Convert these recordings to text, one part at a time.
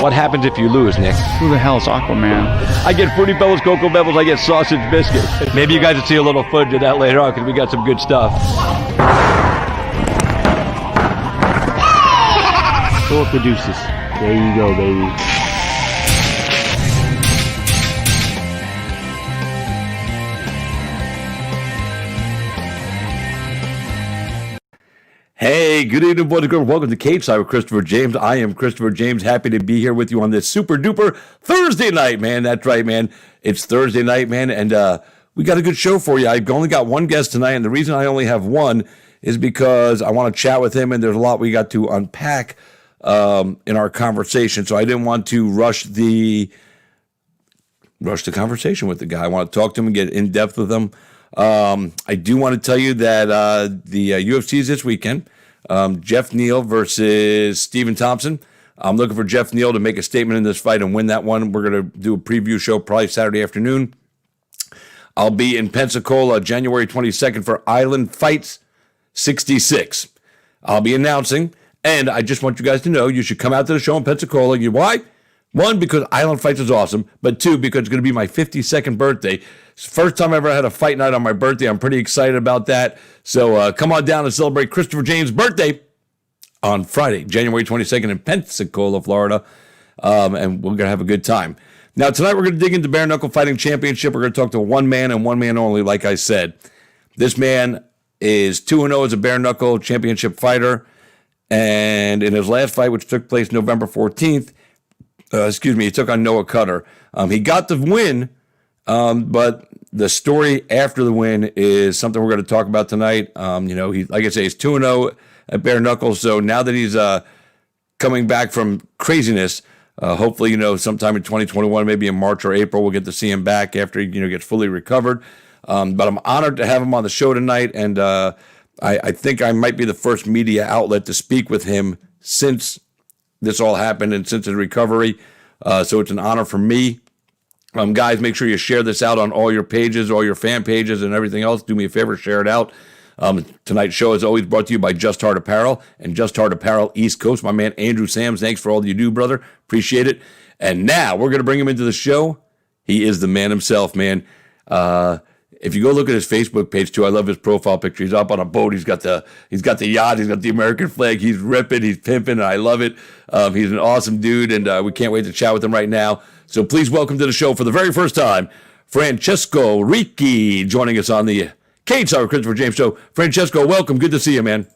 What happens if you lose, Nick? Who the hell is Aquaman? I get Fruity Pebbles, Cocoa Pebbles, I get sausage biscuits. Maybe you guys will see a little footage of that later on because we got some good stuff. Pull up the deuces. There you go, baby. Hey, good evening, boys and girls. Welcome to Cape Side with Christopher James. I am Christopher James. Happy to be here with you on this super duper Thursday night, man. That's right, man. It's Thursday night, man, and we got a good show for you. I've only got one guest tonight, and the reason I only have one is because I want to chat with him, and there's a lot we got to unpack in our conversation. So I didn't want to rush the conversation with the guy. I want to talk to him and get in depth with him. I do want to tell you that the UFC is this weekend. Jeff Neal versus Stephen Thompson. I'm looking for Jeff Neal to make a statement in this fight and win that one. We're going to do a preview show probably Saturday afternoon. I'll be in Pensacola January 22nd for Island Fights 66. I'll be announcing, and I just want you guys to know you should come out to the show in Pensacola. Why? One, because Island Fights is awesome, but two, because it's going to be my 52nd birthday. It's the first time I ever had a fight night on my birthday. I'm pretty excited about that. So come on down and celebrate Christopher James' birthday on Friday, January 22nd in Pensacola, Florida, and we're going to have a good time. Now, tonight we're going to dig into Bare Knuckle Fighting Championship. We're going to talk to one man and one man only, like I said. This man is 2-0 as a Bare Knuckle Championship fighter, and in his last fight, which took place November 14th, he took on Noah Cutter. He got the win, but the story after the win is something we're going to talk about tonight. He, like I say, he's 2-0 at Bare Knuckles. So now that he's coming back from craziness, hopefully, sometime in 2021, maybe in March or April, we'll get to see him back after he, gets fully recovered. But I'm honored to have him on the show tonight, and I think I might be the first media outlet to speak with him since this all happened and since his recovery. So it's an honor for me. Guys, make sure you share this out on all your pages, all your fan pages, and everything else. Do me a favor, share it out. Tonight's show is always brought to you by Just Heart Apparel and Just Heart Apparel East Coast. My man, Andrew Sams, thanks for all you do, brother. Appreciate it. And now we're going to bring him into the show. He is the man himself, man. If you go look at his Facebook page too, I love his profile picture. He's up on a boat. He's got the yacht. He's got the American flag. He's ripping. He's pimping. And I love it. He's an awesome dude, and we can't wait to chat with him right now. So please welcome to the show for the very first time, Francesco Ricchi, joining us on the Cage Side Christopher James show. Francesco, welcome. Good to see you, man.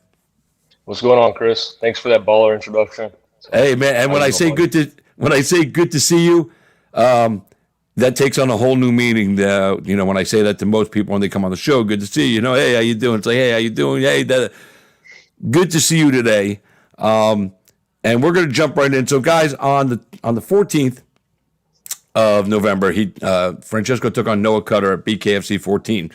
What's going on, Chris? Thanks for that baller introduction. Hey, man. And when I say good to see you, that takes on a whole new meaning. When I say that to most people when they come on the show, good to see you. Hey, how you doing? It's like, hey, how you doing? Hey, good to see you today. And we're going to jump right in. So, guys, on the 14th of November, Francesco took on Noah Cutter at BKFC 14.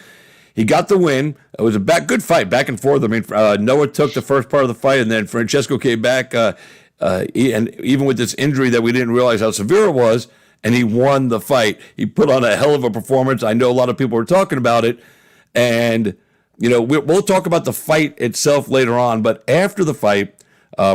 He got the win. It was a good fight, back and forth. I mean, Noah took the first part of the fight, and then Francesco came back, and even with this injury that we didn't realize how severe it was, and he won the fight. He put on a hell of a performance. I know a lot of people were talking about it. And, we'll talk about the fight itself later on. But after the fight,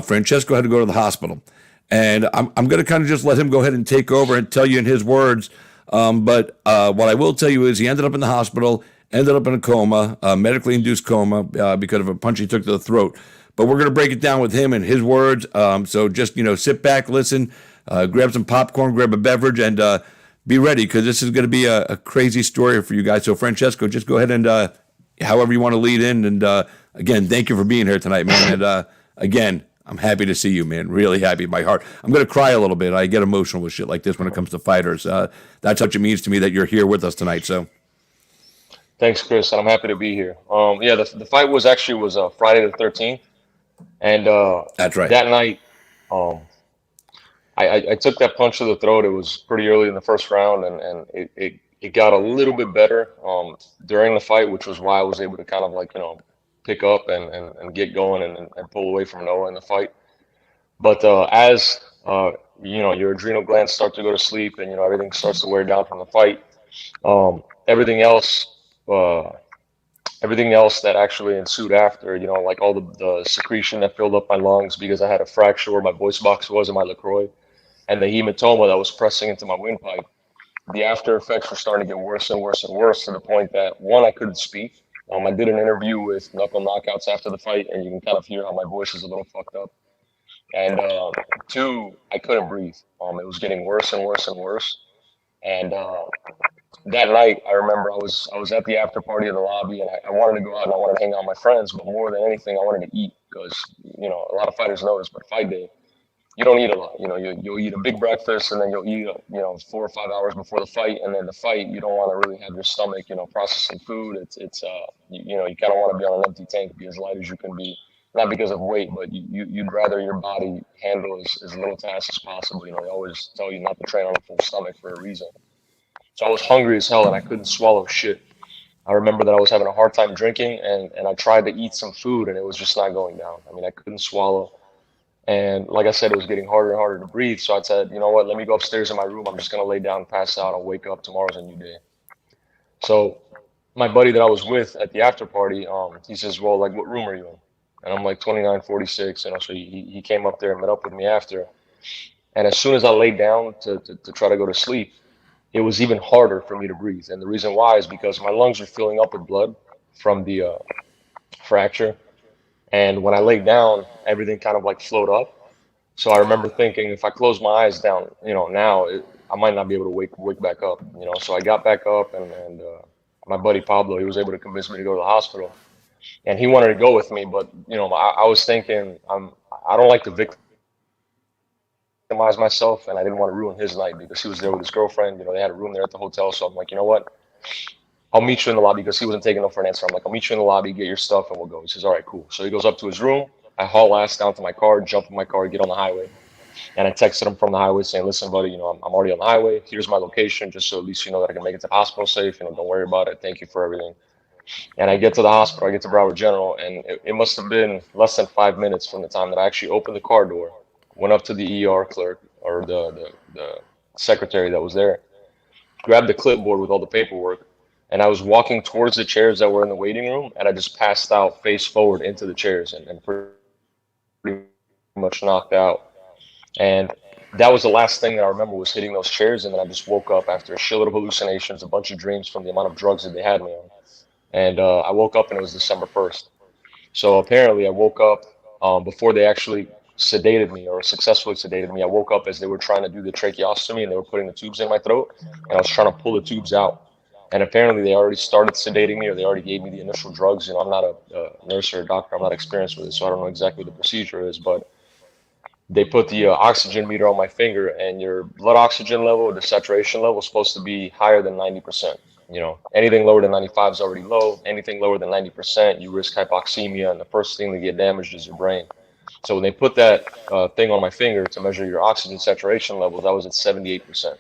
Francesco had to go to the hospital. And I'm going to kind of just let him go ahead and take over and tell you in his words. But what I will tell you is he ended up in the hospital, ended up in a coma, medically induced coma because of a punch he took to the throat. But we're going to break it down with him in his words. So just, sit back, listen. Grab some popcorn, grab a beverage, and be ready because this is going to be a crazy story for you guys. So, Francesco, just go ahead and however you want to lead in. And, again, thank you for being here tonight, man. And, again, I'm happy to see you, man. Really happy. My heart. I'm going to cry a little bit. I get emotional with shit like this when it comes to fighters. That's how much it means to me that you're here with us tonight. So, Thanks, Chris. I'm happy to be here. The fight was Friday the 13th. And that's right. That night, I took that punch to the throat. It was pretty early in the first round, and it got a little bit better during the fight, which was why I was able to kind of pick up and get going and pull away from Noah in the fight. But as your adrenal glands start to go to sleep and everything starts to wear down from the fight, everything else that actually ensued after, like all the secretion that filled up my lungs because I had a fracture where my voice box was in my LaCroix. and the hematoma that was pressing into my windpipe, the after effects were starting to get worse and worse and worse to the point that one, I couldn't speak. I did an interview with Knuckle Knockouts after the fight, and you can kind of hear how my voice is a little fucked up. And two, I couldn't breathe. It was getting worse and worse and worse. And that night, I remember I was at the after party of the lobby, and I wanted to go out and I wanted to hang out with my friends, but more than anything, I wanted to eat because a lot of fighters know this, but fight day, you don't eat a lot. You'll eat a big breakfast, and then you'll eat 4 or 5 hours before the fight, and then the fight, you don't want to really have your stomach processing food. It's you kind of want to be on an empty tank, be as light as you can be. Not because of weight, but you'd rather your body handle as little tasks as possible. They always tell you not to train on a full stomach for a reason. So I was hungry as hell and I couldn't swallow shit. I remember that I was having a hard time drinking and I tried to eat some food and it was just not going down. I mean, I couldn't swallow. And like I said, it was getting harder and harder to breathe. So I said, you know what, let me go upstairs in my room. I'm just going to lay down and pass out. I'll wake up. Tomorrow's a new day. So my buddy that I was with at the after party, he says, well, like, what room are you in? And I'm like 2946. So he came up there and met up with me after. And as soon as I laid down to try to go to sleep, it was even harder for me to breathe. And the reason why is because my lungs were filling up with blood from the fracture. And when I laid down, everything kind of like flowed up. So I remember thinking, if I close my eyes down, now I might not be able to wake back up. So I got back up, and my buddy Pablo, he was able to convince me to go to the hospital, and he wanted to go with me. But I was thinking, I don't like to victimize myself, and I didn't want to ruin his night because he was there with his girlfriend. They had a room there at the hotel, so I'm like, you know what? I'll meet you in the lobby, because he wasn't taking no for an answer. I'm like, I'll meet you in the lobby, get your stuff, and we'll go. He says, all right, cool. So he goes up to his room. I haul ass down to my car, jump in my car, get on the highway. And I texted him from the highway saying, listen, buddy, I'm already on the highway. Here's my location, just so at least you know that I can make it to the hospital safe. Don't worry about it. Thank you for everything. And I get to the hospital. I get to Broward General, and it must have been less than 5 minutes from the time that I actually opened the car door, went up to the ER clerk, or the secretary that was there, grabbed the clipboard with all the paperwork, and I was walking towards the chairs that were in the waiting room, and I just passed out face forward into the chairs and pretty much knocked out. And that was the last thing that I remember, was hitting those chairs, and then I just woke up after a shitload of hallucinations, a bunch of dreams from the amount of drugs that they had me on. And I woke up, and it was December 1st. So apparently I woke up before they actually sedated me, or successfully sedated me. I woke up as they were trying to do the tracheostomy, and they were putting the tubes in my throat, and I was trying to pull the tubes out. And apparently they already started sedating me, or they already gave me the initial drugs. I'm not a nurse or a doctor. I'm not experienced with it, so I don't know exactly what the procedure is. But they put the oxygen meter on my finger, and your blood oxygen level, the saturation level, is supposed to be higher than 90%. Anything lower than 95 is already low. Anything lower than 90%, you risk hypoxemia, and the first thing to get damaged is your brain. So when they put that thing on my finger to measure your oxygen saturation levels, I was at 78%.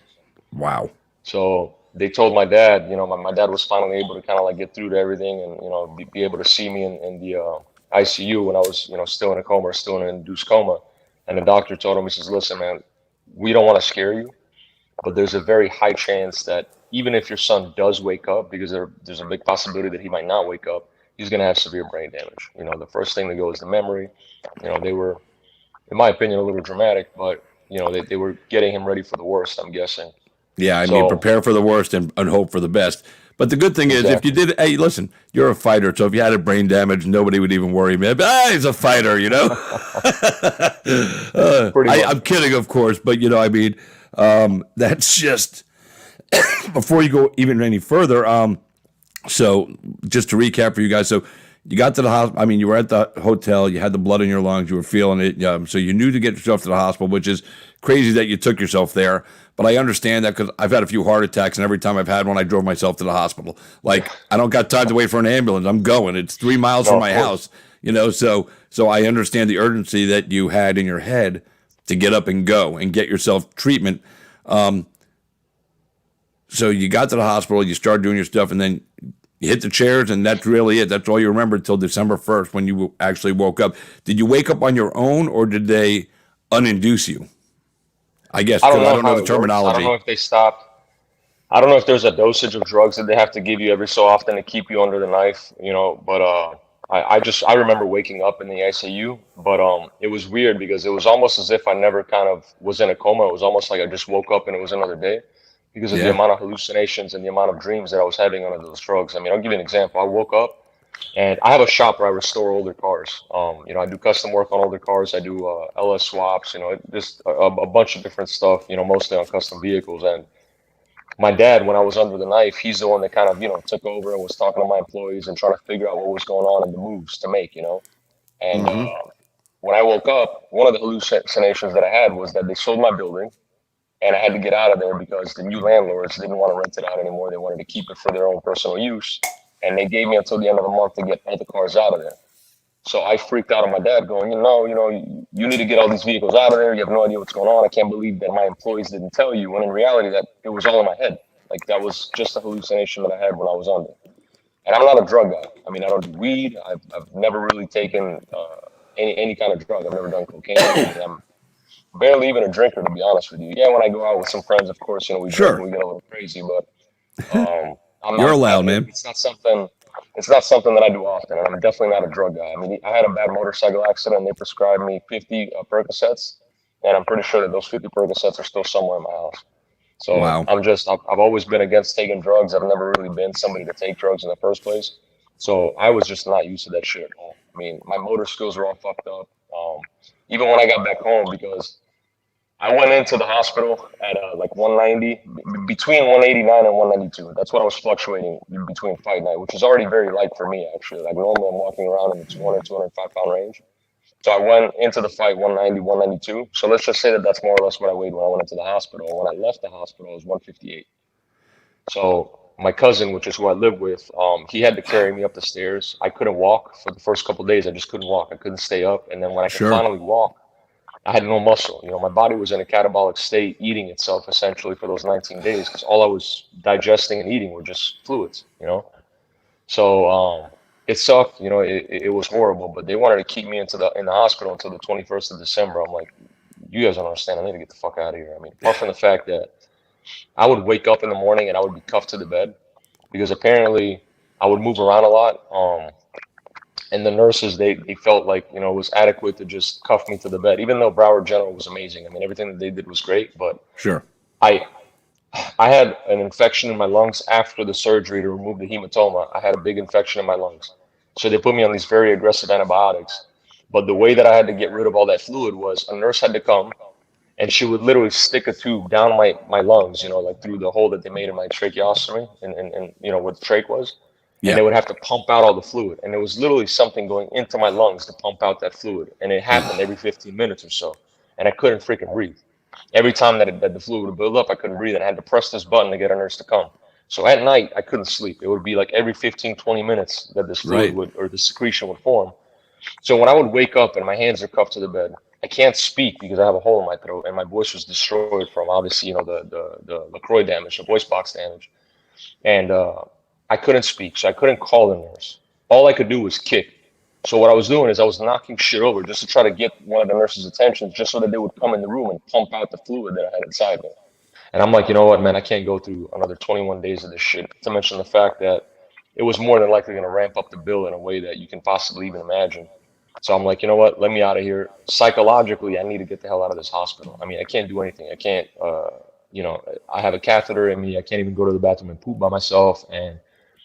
Wow. So they told my dad, my dad was finally able to kind of like get through to everything, and be able to see me in the ICU when I was still in a coma, or still in an induced coma. And the doctor told him, he says, listen, man, we don't want to scare you, but there's a very high chance that even if your son does wake up, because there's a big possibility that he might not wake up, he's going to have severe brain damage. The first thing to go is the memory. They were, in my opinion, a little dramatic, but they were getting him ready for the worst, I'm guessing. Yeah, I mean, prepare for the worst and hope for the best. But the good thing is, if you did, hey, listen, you're a fighter, so if you had a brain damage, nobody would even worry. Man, he's a fighter, I'm kidding, of course, but I mean, that's just before you go even any further. So just to recap for you guys, so you got to the hospital. I mean, you were at the hotel. You had the blood in your lungs. You were feeling it. So you knew to get yourself to the hospital, which is crazy that you took yourself there. But I understand that, because I've had a few heart attacks, and every time I've had one, I drove myself to the hospital. Like, I don't got time to wait for an ambulance. I'm going. It's 3 miles from my house. So I understand the urgency that you had in your head to get up and go and get yourself treatment. So you got to the hospital, you started doing your stuff, and then you hit the chairs, and that's really it. That's all you remember until December 1st when you actually woke up. Did you wake up on your own, or did they uninduce you? I guess, because I don't know the terminology. I don't know if they stopped. I don't know if there's a dosage of drugs that they have to give you every so often to keep you under the knife, but I remember waking up in the ICU, but it was weird because it was almost as if I never kind of was in a coma. It was almost like I just woke up and it was another day because of the Yeah. amount of hallucinations and the amount of dreams that I was having under those drugs. I mean, I'll give you an example. I woke up and I have a shop where I restore older cars. I do custom work on older cars. I do LS swaps. Just a bunch of different stuff. Mostly on custom vehicles. And my dad, when I was under the knife, he's the one that kind of took over and was talking to my employees and trying to figure out what was going on and the moves to make. And Mm-hmm. when I woke up, one of the hallucinations that I had was that they sold my building and I had to get out of there because the new landlords didn't want to rent it out anymore. They wanted to keep it for their own personal use. And they gave me until the end of the month to get all the cars out of there. So I freaked out on my dad going, you need to get all these vehicles out of there. You have no idea what's going on. I can't believe that my employees didn't tell you. When in reality, that it was all in my head. Like that was just a hallucination that I had when I was under. And I'm not a drug guy. I mean, I don't do weed. I've never really taken any kind of drug. I've never done cocaine. I'm barely even a drinker, to be honest with you. Yeah, when I go out with some friends, of course, we drink Sure. and we get a little crazy. But I'm You're not. allowed, man. It's not something. It's not something that I do often, and I'm definitely not a drug guy. I mean, I had a bad motorcycle accident, and they prescribed me 50 Percocets, and I'm pretty sure that those 50 Percocets are still somewhere in my house. So Wow. I've always been against taking drugs. I've never really been somebody to take drugs in the first place. So I was just not used to that shit at all. I mean, my motor skills were all fucked up. Even when I got back home, because I went into the hospital at like 190, between 189 and 192. That's what I was fluctuating between fight night, which is already very light for me, actually. Like normally I'm walking around in the 200, 205 pound range. So I went into the fight 190, 192. So let's just say that that's more or less what I weighed when I went into the hospital. When I left the hospital, I was 158. So my cousin, which is who I live with, he had to carry me up the stairs. I couldn't walk for the first couple of days. I just couldn't walk. I couldn't stay up. And then when I could Sure. finally walk, I had no muscle. My body was in a catabolic state, eating itself essentially for those 19 days because all I was digesting and eating were just fluids. So it sucked. It was horrible. But they wanted to keep me in the hospital until the 21st of December. I'm like, you guys don't understand. I need to get the fuck out of here. I mean, apart from the fact that I would wake up in the morning and I would be cuffed to the bed because apparently I would move around a lot. And the nurses, they felt like, it was adequate to just cuff me to the bed, even though Broward General was amazing. I mean, everything that they did was great, but Sure. I I had an infection in my lungs after the surgery to remove the hematoma. I had a big infection in my lungs. So they put me on these very aggressive antibiotics. But the way that I had to get rid of all that fluid was a nurse had to come and she would literally stick a tube down my lungs, like through the hole that they made in my tracheostomy and where the trach was. And Yeah. they would have to pump out all the fluid. And it was literally something going into my lungs to pump out that fluid. And it happened every 15 minutes or so. And I couldn't freaking breathe. Every time that the fluid would build up, I couldn't breathe. And I had to press this button to get a nurse to come. So at night, I couldn't sleep. It would be like every 15, 20 minutes that this fluid Right. would, or the secretion would form. So when I would wake up and my hands are cuffed to the bed, I can't speak because I have a hole in my throat and my voice was destroyed from obviously, the LaCroix damage, the voice box damage. And I couldn't speak, so I couldn't call the nurse. All I could do was kick. So what I was doing is I was knocking shit over just to try to get one of the nurses' attention, just so that they would come in the room and pump out the fluid that I had inside me. And I'm like, you know what, man, I can't go through another 21 days of this shit. Not to mention the fact that it was more than likely going to ramp up the bill in a way that you can possibly even imagine. So I'm like, you know what, let me out of here. Psychologically, I need to get the hell out of this hospital. I mean, I can't do anything. I can't, I have a catheter in me. I can't even go to the bathroom and poop by myself. And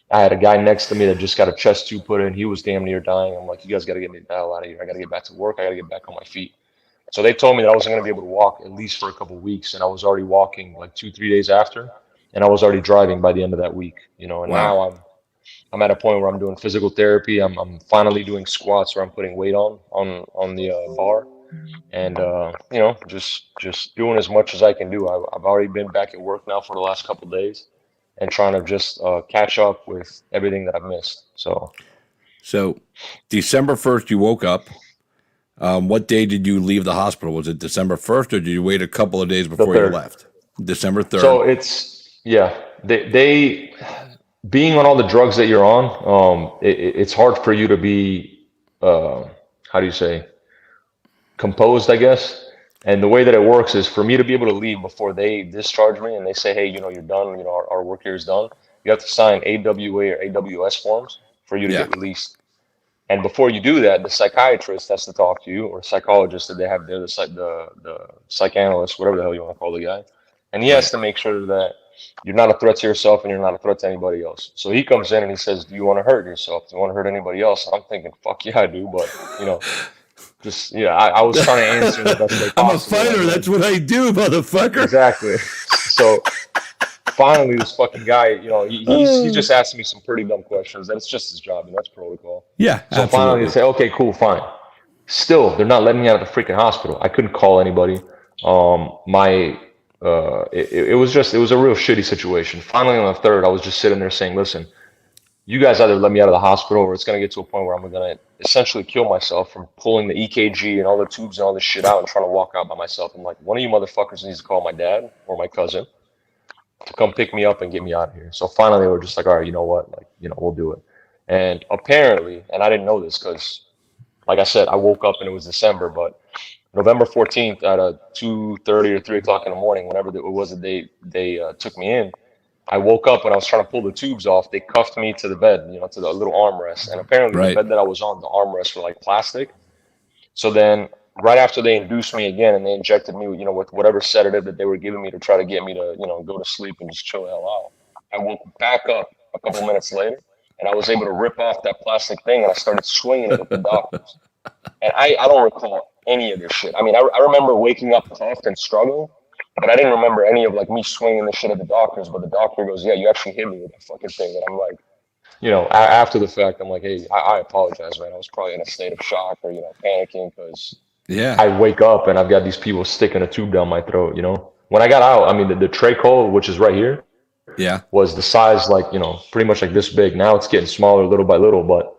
I had a guy next to me that just got a chest tube put in. He was damn near dying. I'm like, you guys got to get me the hell out of here. I got to get back to work. I got to get back on my feet. So they told me that I wasn't going to be able to walk at least for a couple of weeks. And I was already walking like 2, 3 days after. And I was already driving by the end of that week, and Wow. now I'm at a point where I'm doing physical therapy. I'm finally doing squats where I'm putting weight on the bar, and just doing as much as I can do. I've already been back at work now for the last couple of days, and trying to just catch up with everything that I've missed. So So, December 1st, you woke up. What day did you leave the hospital? Was it December 1st, or did you wait a couple of days the before you third. left? December 3rd. So it's yeah. They being on all the drugs that you're on, it's hard for you to be how do you say composed, I guess. And the way that it works is for me to be able to leave before they discharge me and they say, hey, you're done, our work here is done. You have to sign AWA or AWS forms for you to Yeah. get released. And before you do that, the psychiatrist has to talk to you, or psychologist that they have there, the psychanalyst, whatever the hell you want to call the guy, and he has Right. to make sure that you're not a threat to yourself and you're not a threat to anybody else. So he comes in and he says, "Do you want to hurt yourself? Do you want to hurt anybody else?" And I'm thinking, "Fuck yeah, I do," but you know, just yeah, I was trying to answer in the best way I'm a possible. fighter. That's what I do, motherfucker. Exactly. So finally, this fucking guy, you know, he just asked me some pretty dumb questions. And it's just his job, and that's protocol. Yeah, So finally, absolutely. they say, "Okay, cool, fine." Still, they're not letting me out of the freaking hospital. I couldn't call anybody. It was just, it was a real shitty situation. Finally, on the third, I was just sitting there saying, "Listen, you guys either let me out of the hospital, or it's gonna get to a point where I'm gonna essentially kill myself from pulling the EKG and all the tubes and all this shit out and trying to walk out by myself." I'm like, one of you motherfuckers needs to call my dad or my cousin to come pick me up and get me out of here. So finally, they were just like, "All right, you know what? Like, you know, we'll do it." And apparently, and I didn't know this because, like I said, I woke up and it was December, but November 14th at 2:30 or 3 o'clock in the morning, whenever it was that they took me in, I woke up when I was trying to pull the tubes off. They cuffed me to the bed, you know, to the little armrest. And apparently the Right. bed that I was on, the armrests were like plastic. So then right after they induced me again and they injected me, you know, with whatever sedative that they were giving me to try to get me to, you know, go to sleep and just chill the hell out, I woke back up a couple minutes later and I was able to rip off that plastic thing and I started swinging it at the doctors. And I don't recall any of this shit. I mean, I remember waking up cuffed and struggling, but I didn't remember any of like me swinging the shit at the doctors. But the doctor goes, "Yeah, you actually hit me with that fucking thing." And I'm like, you know, after the fact, I'm like, "Hey, I apologize, man. I was probably in a state of shock or, you know, panicking because Yeah. I wake up and I've got these people sticking a tube down my throat, you know." When I got out, I mean, the trach hole, which is right here, Yeah. was the size like, you know, pretty much like this big. Now it's getting smaller little by little, but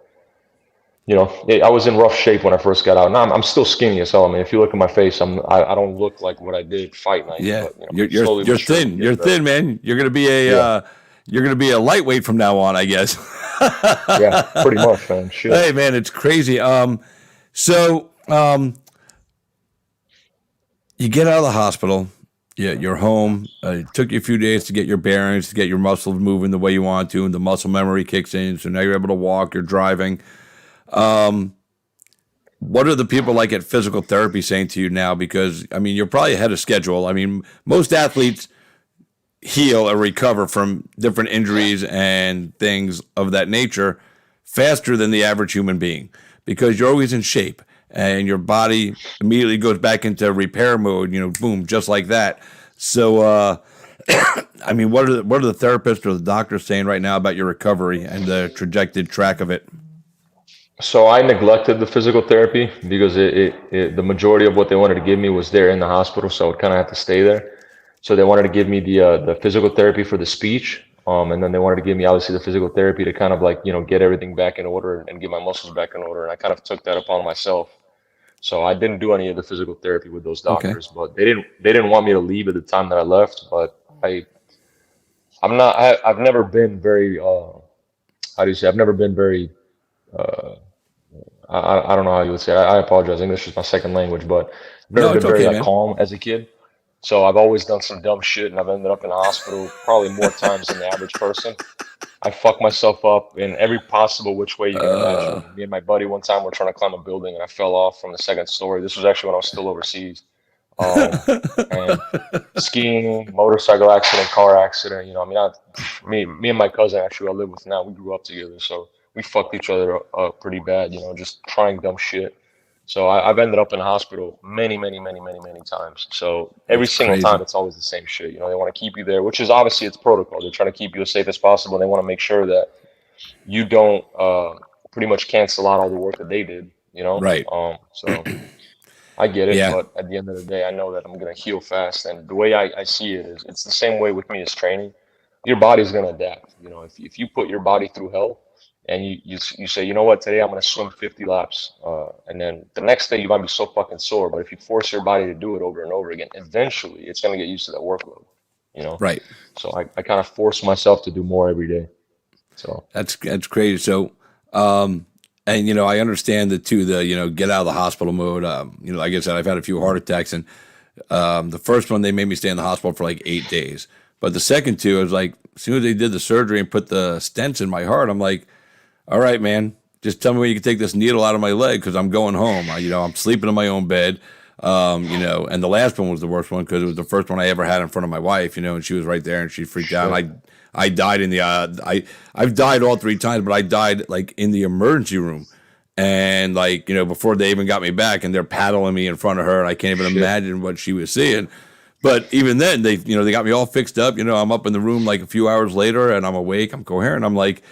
you know, I was in rough shape when I first got out. Now I'm still skinny as hell. I mean, if you look at my face, I don't look like what I did fight night. Yeah. But, you know, slowly You're but surely thin. getting You're better. thin, man. You're gonna be a Yeah. you're gonna be a lightweight from now on, I guess. Yeah, pretty much, man. Shit. Hey, man, it's crazy. So you get out of the hospital. Yeah, you're home. It took you a few days to get your bearings, to get your muscles moving the way you want to, and the muscle memory kicks in. So now you're able to walk. You're driving. What are the people like at physical therapy saying to you now? Because, I mean, you're probably ahead of schedule. I mean, most athletes heal or recover from different injuries and things of that nature faster than the average human being because you're always in shape and your body immediately goes back into repair mode, you know, boom, just like that. So, I mean, what are the therapists or the doctors saying right now about your recovery and the trajected track of it? So I neglected the physical therapy because the majority of what they wanted to give me was there in the hospital, so I would kind of have to stay there. So they wanted to give me the physical therapy for the speech, and then they wanted to give me obviously the physical therapy to kind of like, you know, get everything back in order and get my muscles back in order. And I kind of took that upon myself. So I didn't do any of the physical therapy with those Okay. doctors, but they didn't want me to leave at the time that I left. But I've never been very how do you say, I've never been very I don't know how you would say it. I apologize. English is my second language, but I've never No, been it's very okay, like man. calm as a kid. So I've always done some dumb shit, and I've ended up in the hospital probably more times than the average person. I fucked myself up in every possible which way you can imagine. Me and my buddy one time were trying to climb a building, and I fell off from the second story. This was actually when I was still overseas. And skiing, motorcycle accident, car accident. You know, I mean, me and my cousin actually I live with now. We grew up together, so we fucked each other up pretty bad. You know, just trying dumb shit. So I've ended up in the hospital many, many, many, many, many times. So every That's single crazy. time, it's always the same shit. You know, they want to keep you there, which is obviously it's protocol. They're trying to keep you as safe as possible. And they want to make sure that you don't pretty much cancel out all the work that they did. You know, Right. So I get it, Yeah. but at the end of the day, I know that I'm gonna heal fast. And the way I see it is, it's the same way with me as training. Your body's gonna adapt. You know, if you put your body through hell, and you say, you know what, today I'm gonna swim 50 laps, and then the next day you might be so fucking sore, but if you force your body to do it over and over again, eventually it's gonna get used to that workload. You know, Right. so I kind of force myself to do more every day. So That's crazy. So, and you know, I understand that too. The get out of the hospital mode. You know, like I said, I've had a few heart attacks, and the first one they made me stay in the hospital for like 8 days. But the second two, I was like, as soon as they did the surgery and put the stents in my heart, I'm like, all right, man, just tell me when you can take this needle out of my leg because I'm going home. I'm sleeping in my own bed. And the last one was the worst one because it was the first one I ever had in front of my wife, and she was right there and she freaked out. I died in the, I've died all 3 times, but I died like in the emergency room and before they even got me back and they're paddling me in front of her and I can't even imagine what she was seeing. But even then they got me all fixed up. I'm up in the room like a few hours later and I'm awake, I'm coherent. I'm like,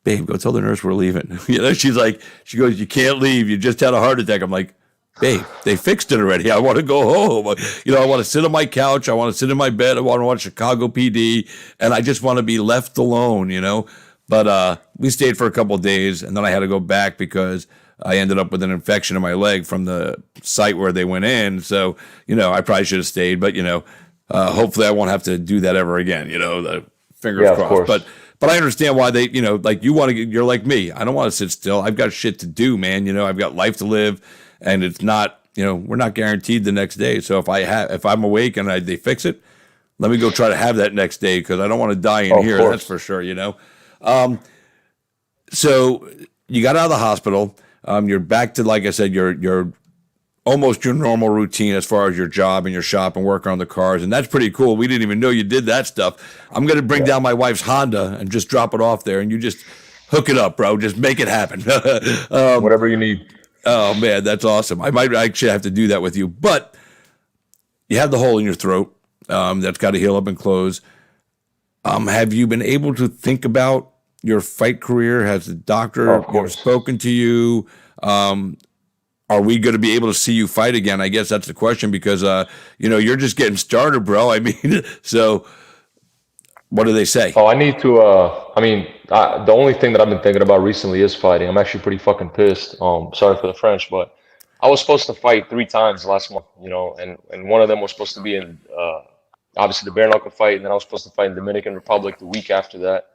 babe, go tell the nurse we're leaving. She goes, you can't leave. You just had a heart attack. I'm like, babe, they fixed it already. I want to go home. I want to sit on my couch. I want to sit in my bed. I want to watch Chicago PD. And I just want to be left alone, But we stayed for a couple of days. And then I had to go back because I ended up with an infection in my leg from the site where they went in. So, I probably should have stayed. But, hopefully I won't have to do that ever again. The fingers crossed. But I understand why they, like you want to you're like me. I don't want to sit still. I've got shit to do, man. I've got life to live. And it's not, we're not guaranteed the next day. So if I'm awake and they fix it, let me go try to have that next day because I don't want to die in here. That's for sure, So you got out of the hospital. You're back to, like I said, you're almost your normal routine as far as your job and your shop and work on the cars. And that's pretty cool. We didn't even know you did that stuff. I'm going to bring down my wife's Honda and just drop it off there and you just hook it up, bro. Just make it happen. Whatever you need. Oh, man, that's awesome. I might actually have to do that with you. But you have the hole in your throat that's got to heal up and close. Have you been able to think about your fight career? Has the doctor spoken to you? Are we going to be able to see you fight again? I guess that's the question because, you're just getting started, bro. I mean, so what do they say? Oh, I need to, the only thing that I've been thinking about recently is fighting. I'm actually pretty fucking pissed. Sorry for the French, but I was supposed to fight 3 times last month, and one of them was supposed to be in, obviously the bare knuckle fight, and then I was supposed to fight in Dominican Republic the week after that.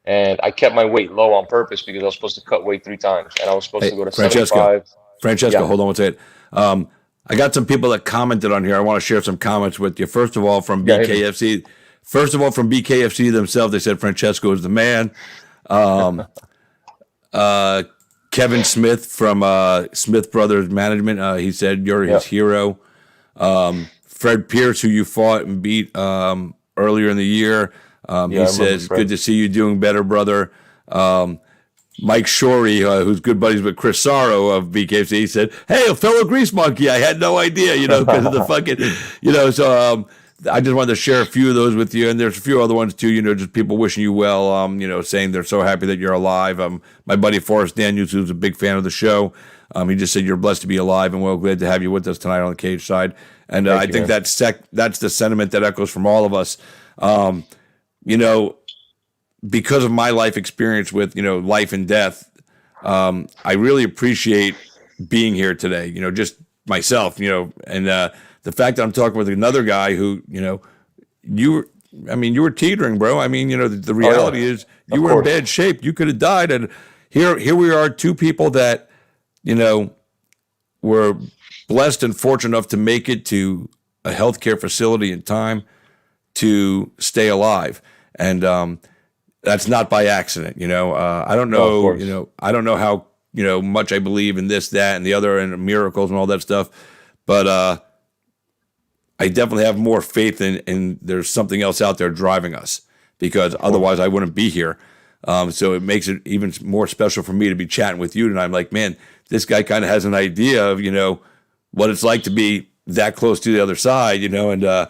And I kept my weight low on purpose because I was supposed to cut weight 3 times, and I was supposed to go to 75. Francesco, hold on one second. I got some people that commented on here. I want to share some comments with you. First of all, from BKFC. From BKFC themselves, they said Francesco is the man. Kevin Smith from Smith Brothers Management, he said you're his hero. Fred Pierce, who you fought and beat earlier in the year, he says, good to see you doing better, brother. Mike Shorey, who's good buddies with Chris Sorrow of BKFC, he said, hey, a fellow grease monkey. I had no idea, because of the fucking, so I just wanted to share a few of those with you. And there's a few other ones too, just people wishing you well, saying they're so happy that you're alive. My buddy Forrest Daniels, who's a big fan of the show, he just said, you're blessed to be alive and well, glad to have you with us tonight on the Cage Side. And I think that's the sentiment that echoes from all of us. Because of my life experience with, life and death, I really appreciate being here today, just myself, and the fact that I'm talking with another guy who, you were teetering, bro. The reality is you were in bad shape. You could have died. And here we are, 2 people that, were blessed and fortunate enough to make it to a healthcare facility in time to stay alive. And, that's not by accident, I don't know, I don't know how, much I believe in this, that, and the other, and miracles and all that stuff. But I definitely have more faith in there's something else out there driving us because otherwise I wouldn't be here. So it makes it even more special for me to be chatting with you. And I'm like, man, this guy kind of has an idea of, what it's like to be that close to the other side, and,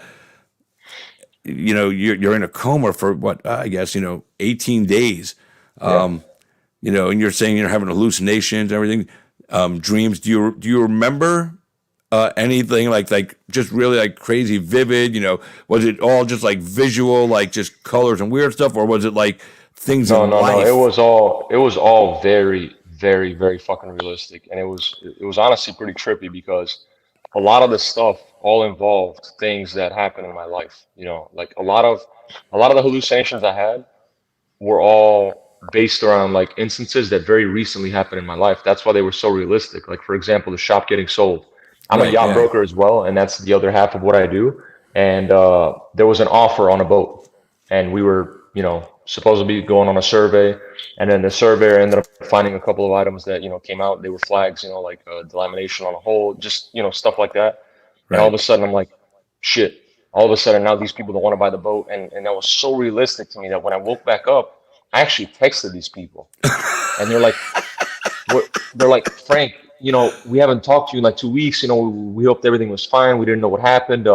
you're in a coma for what, I guess, 18 days, and you're saying you're having hallucinations and everything, dreams. Do you remember anything like just really like crazy vivid, was it all just like visual, like just colors and weird stuff, or was it like things in life? No, it was all very, very, very fucking realistic. And it was honestly pretty trippy because a lot of the stuff all involved things that happened in my life. Like a lot of the hallucinations I had were all based around like instances that very recently happened in my life. That's why they were so realistic. Like, for example, the shop getting sold. I'm a yacht broker as well, and that's the other half of what I do. And there was an offer on a boat, and we were, supposed to be going on a survey, and then the surveyor ended up finding a couple of items that came out. They were flags, like delamination on a hole, just stuff like that. And all of Right. a sudden, I'm like, shit. All of a sudden, now these people don't want to buy the boat, and that was so realistic to me that when I woke back up, I actually texted these people, and they're like, Frank, we haven't talked to you in like 2 weeks. We hoped everything was fine. We didn't know what happened.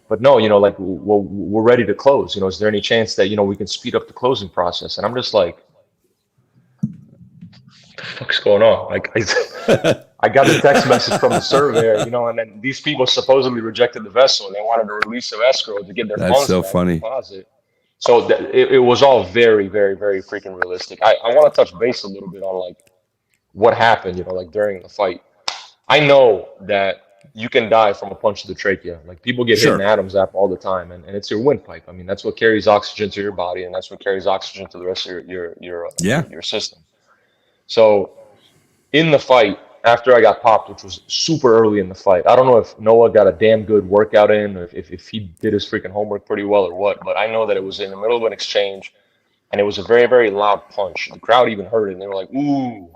But no, like we're ready to close. Is there any chance that, we can speed up the closing process? And I'm just like, what the fuck's going on? Like, I got the text message from the surveyor, and then these people supposedly rejected the vessel and they wanted to release of escrow to get their That's funds so back, funny. deposit. So it was all very, very, very freaking realistic. I want to touch base a little bit on like what happened, like during the fight. I know that you can die from a punch to the trachea. Like people get hit Sure. in Adam's apple all the time, and it's your windpipe. I mean, that's what carries oxygen to your body, and that's what carries oxygen to the rest of your system. So in the fight, after I got popped, which was super early in the fight, I don't know if Noah got a damn good workout in, or if he did his freaking homework pretty well or what, but I know that it was in the middle of an exchange, and it was a very, very loud punch. The crowd even heard it, and they were like, ooh.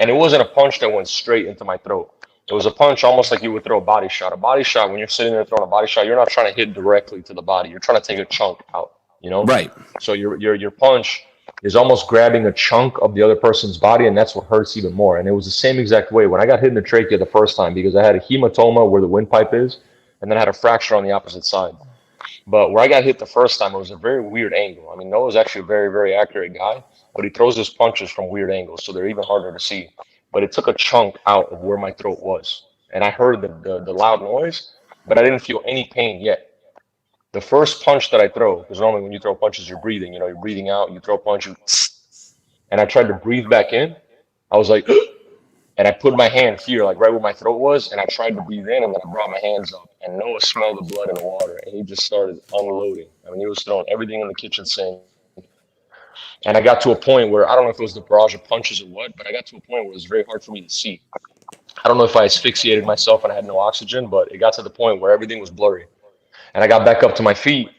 And it wasn't a punch that went straight into my throat. It was a punch almost like you would throw a body shot. A body shot, when you're sitting there throwing a body shot, you're not trying to hit directly to the body. You're trying to take a chunk out, Right. So your punch is almost grabbing a chunk of the other person's body, and that's what hurts even more. And it was the same exact way when I got hit in the trachea the first time, because I had a hematoma where the windpipe is, and then I had a fracture on the opposite side. But where I got hit the first time, it was a very weird angle. I mean, Noah's actually a very, very accurate guy, but he throws his punches from weird angles, so they're even harder to see. But it took a chunk out of where my throat was. And I heard the loud noise, but I didn't feel any pain yet. The first punch that I throw, because normally when you throw punches, you're breathing. You're breathing out, you throw a punch, and I tried to breathe back in. I was like, and I put my hand here, like right where my throat was, and I tried to breathe in, and then I brought my hands up, and Noah smelled the blood in the water, and he just started unloading. I mean, he was throwing everything in the kitchen sink. And I got to a point where, I don't know if it was the barrage of punches or what, but I got to a point where it was very hard for me to see. I don't know if I asphyxiated myself and I had no oxygen, but it got to the point where everything was blurry. And I got back up to my feet,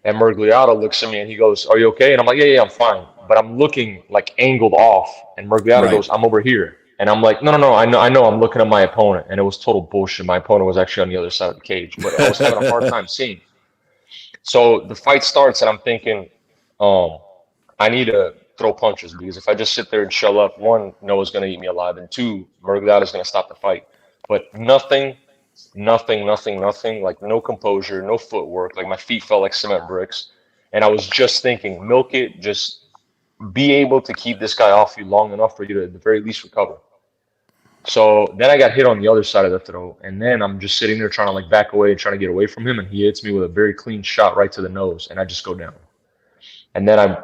and Mergliata looks at me and he goes, "Are you okay?" And I'm like, yeah, I'm fine. But I'm looking like angled off, and Mergliata goes, "I'm over here." And I'm like, no, I know, I'm looking at my opponent. And it was total bullshit. My opponent was actually on the other side of the cage, but I was having a hard time seeing. So the fight starts, and I'm thinking, I need to throw punches, because if I just sit there and shell up, one, Noah's going to eat me alive, and two, Mergliata's going to stop the fight. But nothing, like no composure, no footwork, like my feet felt like cement bricks. And I was just thinking, milk it, just be able to keep this guy off you long enough for you to at the very least recover. So then I got hit on the other side of the throat, and then I'm just sitting there trying to like back away and trying to get away from him, and he hits me with a very clean shot right to the nose, and I just go down. And then I,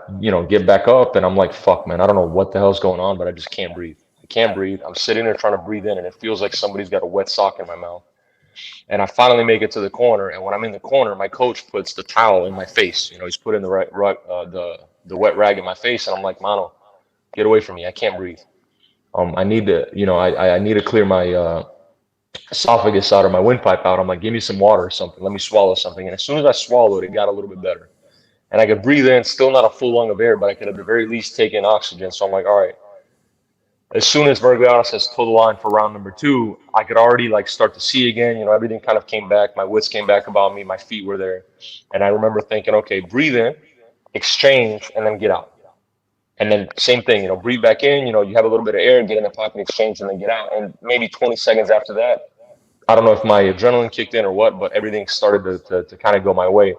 get back up, and I'm like, fuck, man, I don't know what the hell's going on, but I just can't breathe. I can't breathe. I'm sitting there trying to breathe in, and it feels like somebody's got a wet sock in my mouth. And I finally make it to the corner, and when I'm in the corner, my coach puts the towel in my face. He's putting the wet rag in my face, and I'm like, Mano, get away from me. I can't breathe. I need to, I need to clear my esophagus out or my windpipe out. I'm like, give me some water or something. Let me swallow something. And as soon as I swallowed, it got a little bit better. And I could breathe in, still not a full lung of air, but I could at the very least take in oxygen. So I'm like, all right. As soon as Mergliata says toe the line for round number 2, I could already like start to see again. Everything kind of came back. My wits came back about me. My feet were there. And I remember thinking, okay, breathe in, exchange, and then get out. And then same thing, breathe back in, you have a little bit of air, get in the pocket, exchange, and then get out. And maybe 20 seconds after that, I don't know if my adrenaline kicked in or what, but everything started to kind of go my way.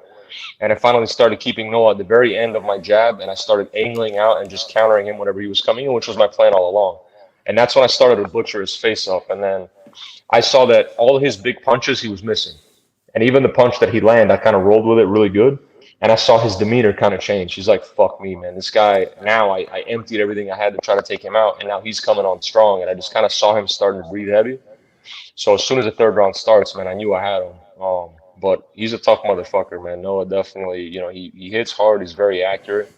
And I finally started keeping Noah at the very end of my jab, and I started angling out and just countering him whenever he was coming in, which was my plan all along. And that's when I started to butcher his face up. And then I saw that all his big punches he was missing. And even the punch that he landed, I kind of rolled with it really good. And I saw his demeanor kind of change. He's like, fuck me, man. This guy, now I emptied everything I had to try to take him out, and now he's coming on strong. And I just kind of saw him starting to breathe heavy. So as soon as the third round starts, man, I knew I had him. But he's a tough motherfucker, man. Noah definitely, he hits hard. He's very accurate.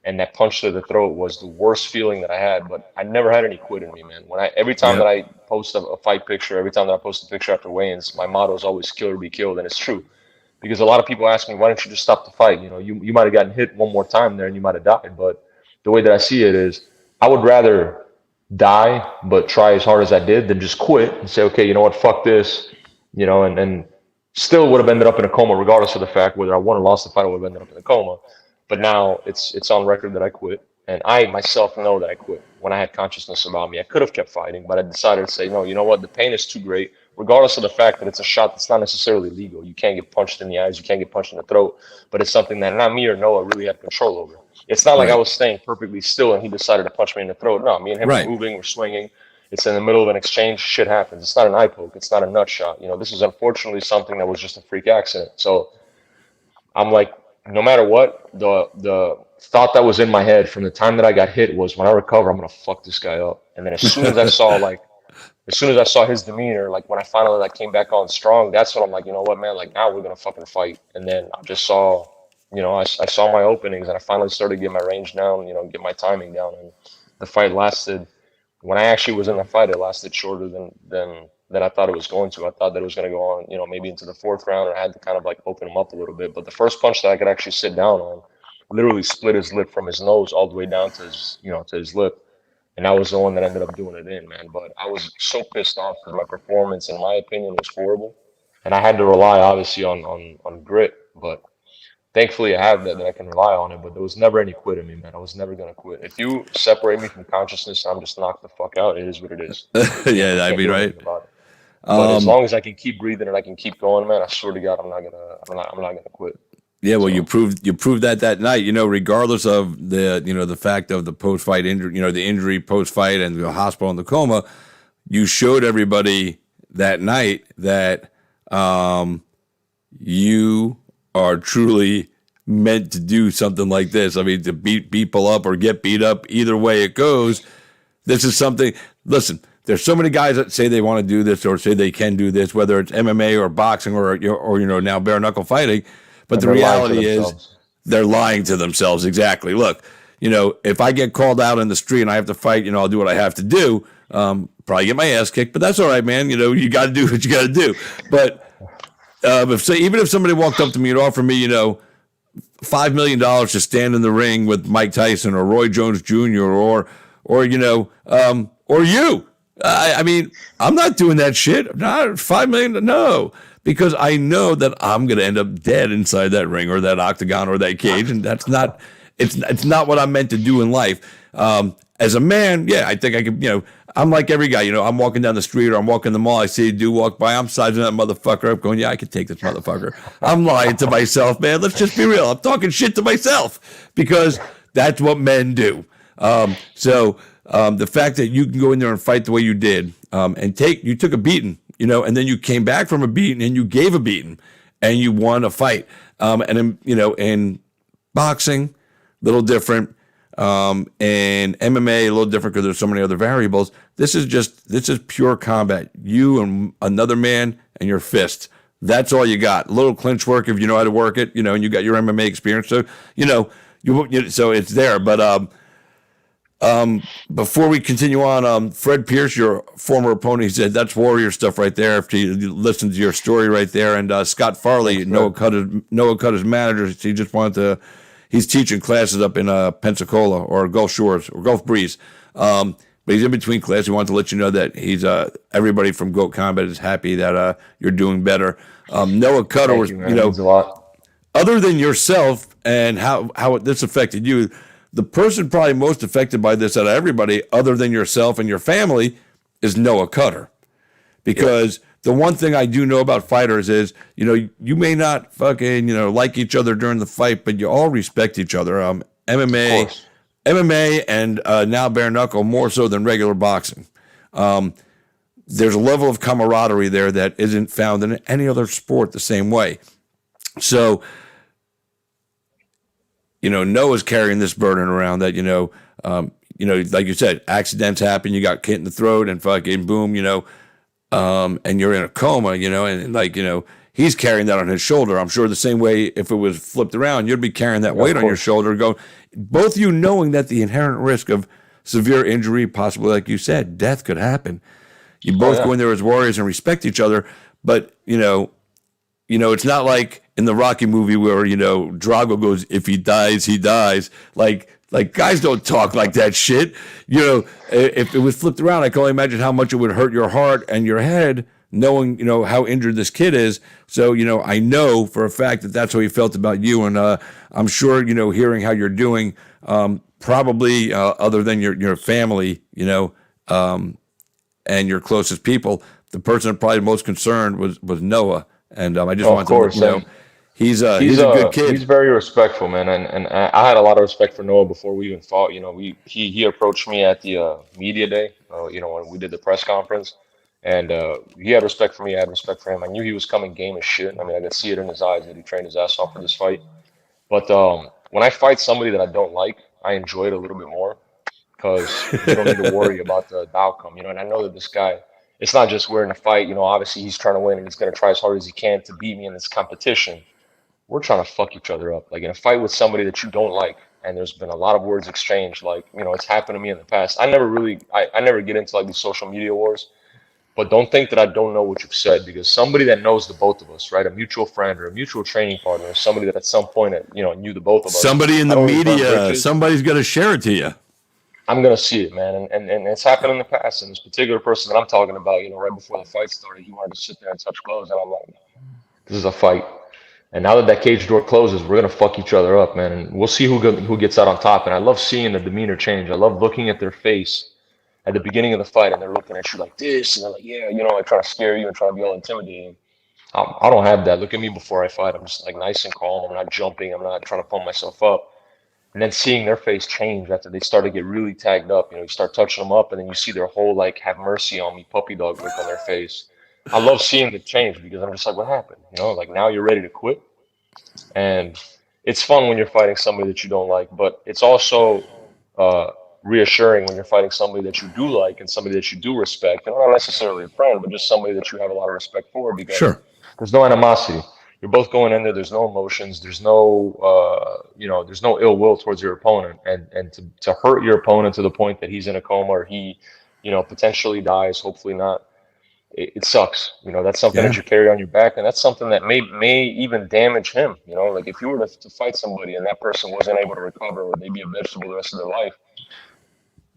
And that punch to the throat was the worst feeling that I had. But I never had any quit in me, man. Every time that I post a fight picture, every time that I post a picture after weigh-ins, my motto is always kill or be killed. And it's true. because a lot of people ask me, why don't you just stop the fight? You might have gotten hit one more time there and you might have died. But the way that I see it is, I would rather die but try as hard as I did than just quit and say, okay, you know what, fuck this, and still would have ended up in a coma regardless of the fact whether I won or lost the fight. I would have ended up in a coma. But now it's on record that I quit, and I myself know that I quit. When I had consciousness about me, I could have kept fighting, but I decided to say, no, you know what, the pain is too great, regardless of the fact that it's a shot that's not necessarily legal. You can't get punched in the eyes, you can't get punched in the throat, but it's something that not me or Noah really had control over. It's not like I was staying perfectly still and he decided to punch me in the throat. No, me and him were moving, we're swinging. It's in the middle of an exchange. Shit happens. It's not an eye poke. It's not a nut shot. This is unfortunately something that was just a freak accident. So I'm like, no matter what, the thought that was in my head from the time that I got hit was, when I recover, I'm gonna fuck this guy up. And then as soon as I saw his demeanor, like when I finally came back on strong, that's when I'm like, you know what, man, like now we're gonna fucking fight. And then I just saw, I saw my openings, and I finally started getting my range down, get my timing down, and the fight lasted. When I actually was in the fight, it lasted shorter than I thought it was going to. I thought that it was going to go on, maybe into the fourth round, and I had to kind of open him up a little bit. But the first punch that I could actually sit down on literally split his lip from his nose all the way down to his, to his lip. And that was the one that ended up doing it in, man. But I was so pissed off because my performance, in my opinion, was horrible. And I had to rely, obviously, on grit. But thankfully, I have that I can rely on it. But there was never any quit in me, man. I was never going to quit. If you separate me from consciousness and I'm just knocked the fuck out, it is what it is. Yeah, that'd be right. But as long as I can keep breathing and I can keep going, man, I swear to God, I'm not gonna quit. Yeah, well, you proved that night. Regardless of the fact of the post fight injury, the injury post fight and the hospital and the coma, you showed everybody that night that you are truly meant to do something like this. I mean, to beat people up or get beat up, either way it goes, this is something. Listen. There's so many guys that say they want to do this or say they can do this, whether it's MMA or boxing or now bare knuckle fighting. But the reality is they're lying to themselves. Exactly. Look, if I get called out in the street and I have to fight, I'll do what I have to do. Probably get my ass kicked, but that's all right, man. You got to do what you got to do. But even if somebody walked up to me and offered me, $5 million to stand in the ring with Mike Tyson or Roy Jones Jr. or you. I mean, I'm not doing that shit. Not $5 million, no, because I know that I'm going to end up dead inside that ring or that octagon or that cage, and that's not. It's not what I'm meant to do in life. As a man, yeah, I think I could. I'm like every guy. I'm walking down the street or I'm walking the mall. I see a dude walk by. I'm sizing that motherfucker up, going, yeah, I could take this motherfucker. I'm lying to myself, man. Let's just be real. I'm talking shit to myself because that's what men do. The fact that you can go in there and fight the way you did, and you took a beating, and then you came back from a beating and you gave a beating and you won a fight. And then, in boxing, a little different. And MMA, a little different because there's so many other variables. This is pure combat. You and another man and your fist. That's all you got. A little clinch work if you know how to work it, and you got your MMA experience. So, so it's there. But, before we continue on, Fred Pierce, your former opponent, he said that's warrior stuff right there. After you listen to your story right there, and Scott Farley, Noah Cutter's manager, he's teaching classes up in Pensacola or Gulf Shores or Gulf Breeze. But he's in between classes. He wanted to let you know that he's everybody from GOAT Combat is happy that you're doing better. Noah Cutter was, means a lot. Other than yourself and how this affected you. The person probably most affected by this out of everybody, other than yourself and your family, is Noah Cutter. Because the one thing I do know about fighters is, you may not fucking, like each other during the fight, but you all respect each other. MMA and now bare knuckle more so than regular boxing. There's a level of camaraderie there that isn't found in any other sport the same way. So, Noah's carrying this burden around that, like you said, accidents happen. You got hit in the throat and fucking boom, and you're in a coma, and he's carrying that on his shoulder. I'm sure the same way if it was flipped around, you'd be carrying that weight on your shoulder, going, both you knowing that the inherent risk of severe injury, possibly, like you said, death could happen. You both go in there as warriors and respect each other, but, it's not like in the Rocky movie where, Drago goes, if he dies, he dies. Like guys don't talk like that shit. If it was flipped around, I can only imagine how much it would hurt your heart and your head knowing, how injured this kid is. So, I know for a fact that that's how he felt about you. And I'm sure, hearing how you're doing, probably other than your family, and your closest people, the person probably most concerned was Noah. And I just wanted to let you know, he's a good kid. He's very respectful, man, and I had a lot of respect for Noah before we even fought. He approached me at the media day, when we did the press conference, and he had respect for me. I had respect for him. I knew he was coming game as shit. I mean, I could see it in his eyes that he trained his ass off for this fight. But when I fight somebody that I don't like, I enjoy it a little bit more because you don't need to worry about the outcome, And I know that this guy, it's not just we're in a fight, obviously he's trying to win and he's going to try as hard as he can to beat me in this competition. We're trying to fuck each other up. Like in a fight with somebody that you don't like, and there's been a lot of words exchanged, like, it's happened to me in the past. I never get into like these social media wars, but don't think that I don't know what you've said, because somebody that knows the both of us, right? A mutual friend or a mutual training partner, or somebody that at some point, knew the both of us. Somebody in the media, somebody's going to share it to you. I'm gonna see it, man, and it's happened in the past. And this particular person that I'm talking about, right before the fight started, he wanted to sit there and touch gloves, and I'm like, this is a fight. And now that cage door closes, we're gonna fuck each other up, man, and we'll see who gets out on top. And I love seeing the demeanor change. I love looking at their face at the beginning of the fight, and they're looking at you like this, and they're like, yeah, like trying to scare you and trying to be all intimidating. I don't have that. Look at me before I fight. I'm just like nice and calm. I'm not jumping. I'm not trying to pump myself up. And then seeing their face change after they start to get really tagged up, you start touching them up, and then you see their whole like have mercy on me puppy dog look on their face. I love seeing the change because I'm just like, what happened? Like now you're ready to quit. And it's fun when you're fighting somebody that you don't like, but it's also reassuring when you're fighting somebody that you do like and somebody that you do respect. Not necessarily a friend, but just somebody that you have a lot of respect for, because there's no animosity. You're both going in there. There's no emotions. There's no, there's no ill will towards your opponent. And to hurt your opponent to the point that he's in a coma or he, potentially dies, hopefully not. It sucks. That's something that you carry on your back, and that's something that may even damage him. Like if you were to fight somebody and that person wasn't able to recover, or they'd be a vegetable the rest of their life,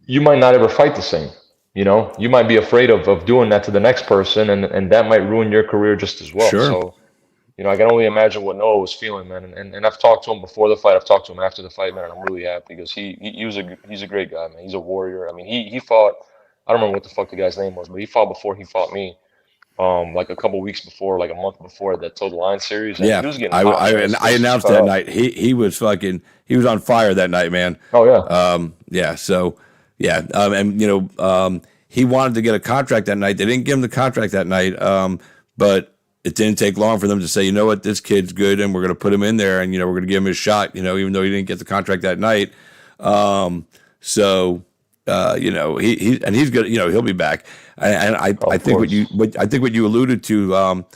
you might not ever fight the same. You might be afraid of doing that to the next person, and that might ruin your career just as well. Sure. So. I can only imagine what Noah was feeling, man. And I've talked to him before the fight. I've talked to him after the fight, man. And I'm really happy because he's a great guy, man. He's a warrior. I mean, he fought. I don't remember what the fuck the guy's name was, but he fought before he fought me. Like a couple weeks before, like a month before that Total Line series. And he was getting hot, I announced that night. He was on fire that night, man. Oh yeah. Yeah. So yeah. He wanted to get a contract that night. They didn't give him the contract that night. But it didn't take long for them to say, you know what, this kid's good, and we're going to put him in there, and we're going to give him his shot, even though he didn't get the contract that night. He's good. He'll be back. And I think what you alluded to,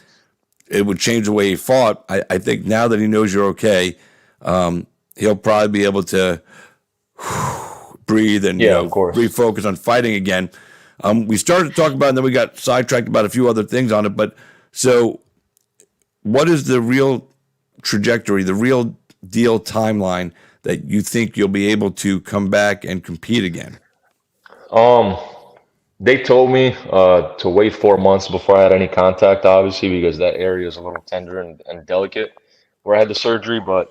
it would change the way he fought. I think now that he knows you're okay, he'll probably be able to breathe and refocus on fighting again. We started to talk about it, and then we got sidetracked about a few other things on it, but. So what is the real trajectory, the real deal timeline that you think you'll be able to come back and compete again? They told me to wait 4 months before I had any contact, obviously, because that area is a little tender and delicate where I had the surgery. But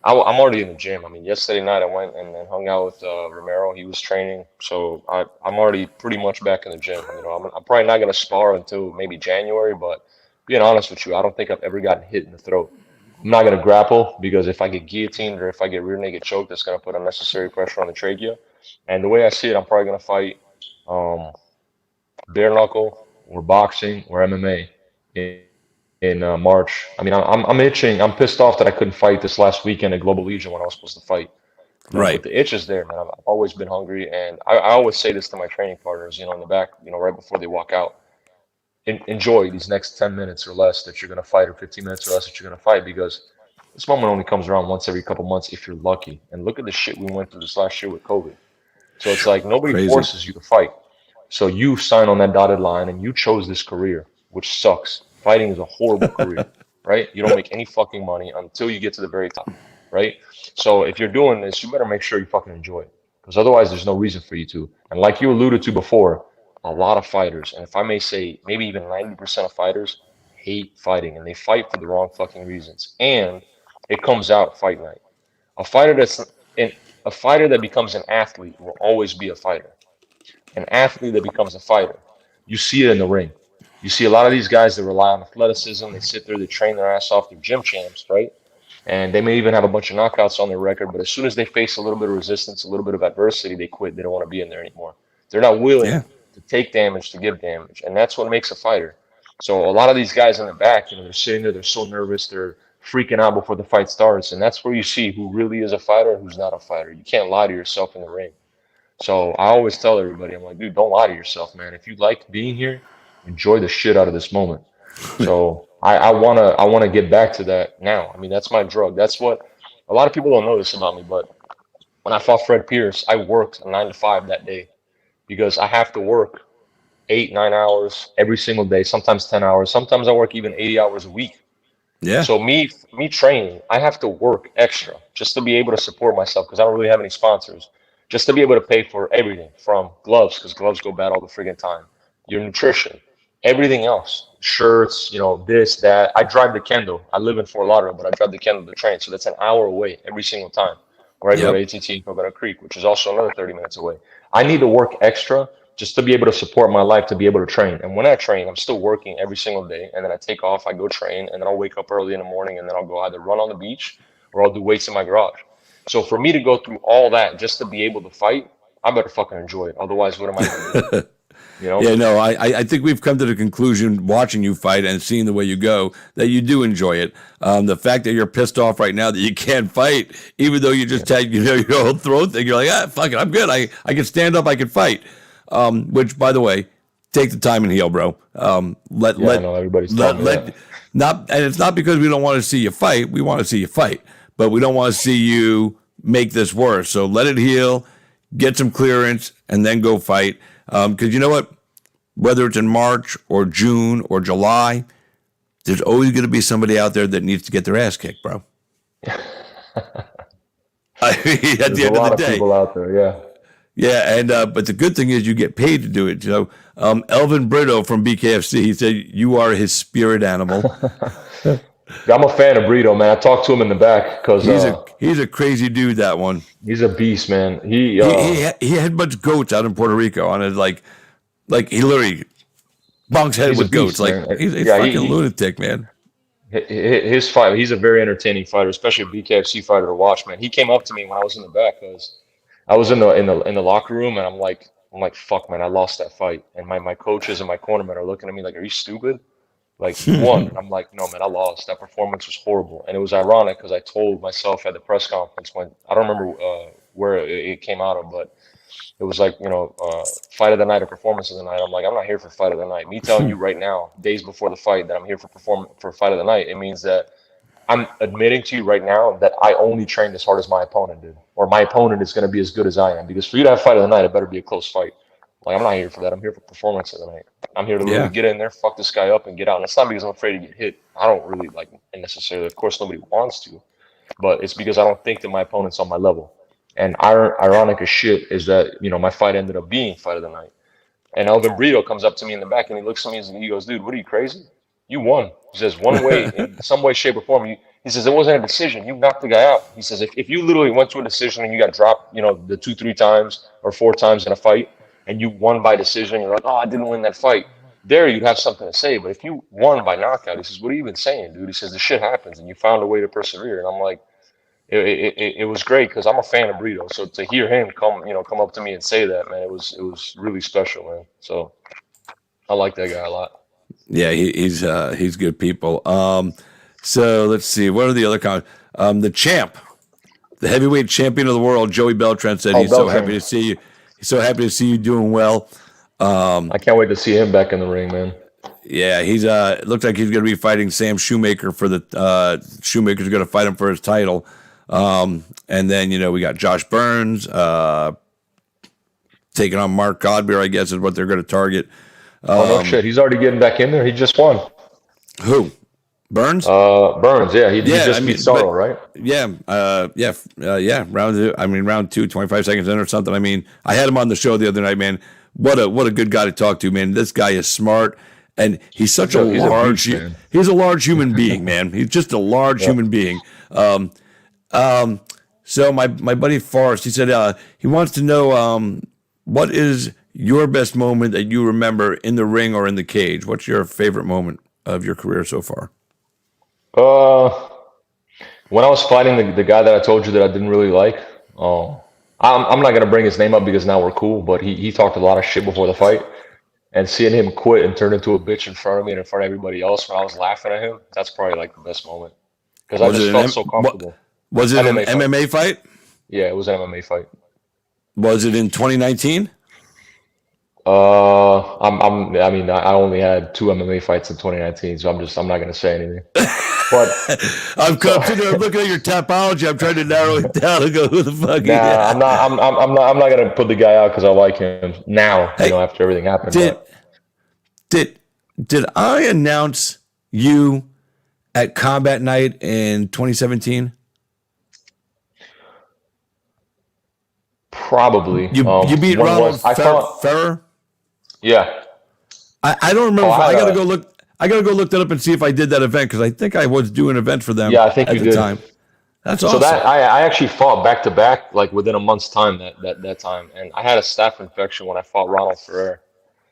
I'm already in the gym. I mean, yesterday night I went and hung out with Romero. He was training. So I'm already pretty much back in the gym. I'm probably not going to spar until maybe January, but being honest with you, I don't think I've ever gotten hit in the throat. I'm not going to grapple because if I get guillotined or if I get rear naked choked, that's going to put unnecessary pressure on the trachea. And the way I see it, I'm probably going to fight bare knuckle or boxing or MMA in March. I mean, I'm itching. I'm pissed off that I couldn't fight this last weekend at Global Legion when I was supposed to fight. Right. But the itch is there, man. I've always been hungry. And I always say this to my training partners, in the back, right before they walk out. Enjoy these next 10 minutes or less that you're going to fight, or 15 minutes or less that you're going to fight, because this moment only comes around once every couple months if you're lucky. And look at the shit we went through this last year with COVID. So it's like nobody forces you to fight. So you sign on that dotted line and you chose this career, which sucks. Fighting is a horrible career. right? You don't make any fucking money until you get to the very top, right? So if you're doing this, you better make sure you fucking enjoy it, because otherwise there's no reason for you to. And like you alluded to before, a lot of fighters, and if I may say, maybe even 90% of fighters hate fighting, and they fight for the wrong fucking reasons. And it comes out fight night. A fighter that's in a fighter that becomes an athlete will always be a fighter. An athlete that becomes a fighter, you see it in the ring. You see a lot of these guys that rely on athleticism. They sit there, they train their ass off. They're gym champs, right? And they may even have a bunch of knockouts on their record. But as soon as they face a little bit of resistance, a little bit of adversity, they quit. They don't want to be in there anymore. They're not willing Yeah. to take damage to give damage, and that's what makes a fighter. So a lot of these guys in the back, they're sitting there, they're so nervous, they're freaking out before the fight starts, and that's where you see who really is a fighter and who's not a fighter. You can't lie to yourself in the ring. So I always tell everybody, I'm like, dude, don't lie to yourself, man. If you like being here, enjoy the shit out of this moment. So I wanna get back to that now. I mean, that's my drug. That's what a lot of people don't know this about me, but when I fought Fred Pierce, I worked a 9 to 5 that day because I have to work 8, 9 hours every single day, sometimes 10 hours. Sometimes I work even 80 hours a week. Yeah. So me training, I have to work extra just to be able to support myself because I don't really have any sponsors. Just to be able to pay for everything from gloves, because gloves go bad all the friggin' time, your nutrition, everything else, shirts, this, that. I drive to Kendall. I live in Fort Lauderdale, but I drive to Kendall to train. So that's an hour away every single time. Or I go to Yep. ATT in Coconut Creek, which is also another 30 minutes away. I need to work extra just to be able to support my life, to be able to train. And when I train, I'm still working every single day. And then I take off, I go train, and then I'll wake up early in the morning, and then I'll go either run on the beach or I'll do weights in my garage. So for me to go through all that just to be able to fight, I better fucking enjoy it. Otherwise, what am I going to do? You know? Yeah, no, I think we've come to the conclusion, watching you fight and seeing the way you go, that you do enjoy it. The fact that you're pissed off right now that you can't fight, even though you just had your whole throat thing, you're like, fuck it, I'm good. I can stand up, I can fight. Which, by the way, take the time and heal, bro. I know everybody's telling me that. And it's not because we don't want to see you fight. We want to see you fight, but we don't want to see you make this worse. So let it heal, get some clearance, and then go fight. Because you know what? Whether it's in March or June or July, there's always going to be somebody out there that needs to get their ass kicked, bro. I mean, at the end of the day, people out there, yeah. Yeah, and but the good thing is you get paid to do it. Elvin Brito from BKFC, he said you are his spirit animal. I'm a fan of Brito, man. I talked to him in the back because he's a crazy dude. That one. He's a beast, man. He had a bunch of goats out in Puerto Rico on it, like he literally bonks head with goats. Man. Like he's a fucking lunatic, man. His fight, he's a very entertaining fighter, especially a BKFC fighter to watch, man. He came up to me when I was in the back because I was in the locker room, and I'm like, fuck, man, I lost that fight. And my coaches and my cornermen are looking at me like, are you stupid? Like, you won. And I'm like, no, man, I lost. That performance was horrible. And it was ironic because I told myself at the press conference when I don't remember where it came out of, but it was like, fight of the night or performance of the night. I'm like, I'm not here for fight of the night. Me telling you right now, days before the fight, that I'm here for fight of the night, it means that I'm admitting to you right now that I only trained as hard as my opponent did, or my opponent is going to be as good as I am. Because for you to have fight of the night, it better be a close fight. Like, I'm not here for that. I'm here for performance of the night. I'm here to really get in there, fuck this guy up, and get out. And it's not because I'm afraid to get hit. I don't really like necessarily. Of course, nobody wants to, but it's because I don't think that my opponent's on my level. And ironic as shit is that my fight ended up being fight of the night. And Elvin Brito comes up to me in the back and he looks at me and he goes, "Dude, what are you, crazy? You won." He says, "One way, in some way, shape, or form." He says, "It wasn't a decision. You knocked the guy out." He says, if you literally went to a decision and you got dropped, the 2-3 times or 4 times in a fight, and you won by decision, you're like, "Oh, I didn't win that fight." There, you'd have something to say. But if you won by knockout, he says, "What are you even saying, dude?" He says, "The shit happens, and you found a way to persevere." And I'm like, it was great because I'm a fan of Brito. So to hear him come up to me and say that, man, it was really special, man. So I like that guy a lot. Yeah, he's good people. So let's see. What are the other comments? The champ, the heavyweight champion of the world, Joey Beltran, said he's so happy to see you. He's so happy to see you doing well. I can't wait to see him back in the ring, man. Yeah, he's it looks like he's going to be fighting Sam Shoemaker for the Shoemaker's going to fight him for his title. And then we got Josh Burns taking on Mark Godbeer, I guess is what they're going to target. Oh no shit, he's already getting back in there. He just won. Who? Burns? Burns, yeah. He Yeah, just beat Sorrow, right? Yeah. Round two, 25 seconds in or something. I mean, I had him on the show the other night, man. What a good guy to talk to, man. This guy is smart, and he's such a large. He's a large human being, man. He's just a large human being. So my buddy Forrest, he said he wants to know what is your best moment that you remember in the ring or in the cage. What's your favorite moment of your career so far? When I was fighting the guy that I told you that I didn't really like, I'm not gonna bring his name up because now we're cool, but he talked a lot of shit before the fight, and seeing him quit and turn into a bitch in front of me and in front of everybody else when I was laughing at him, that's probably like the best moment because I just felt so comfortable. Was it an MMA fight? Yeah, it was an MMA fight. Was it in 2019? I only had 2 MMA fights in 2019, so I'm not gonna say anything. But I'm looking at your topology. I'm trying to narrow it down and go, who the fuck? Nah, I'm not gonna put the guy out because I like him now. Hey, after everything happened. Did I announce you at Combat Night in 2017? Probably. You beat Ronald Ferrer? Yeah. I don't remember. I gotta go look. I gotta go look that up and see if I did that event because I think I was doing an event for them. Yeah, I think at you the did. time. That's awesome. So that I actually fought back to back like within a month's time that time, and I had a staph infection when I fought Ronald Ferrer.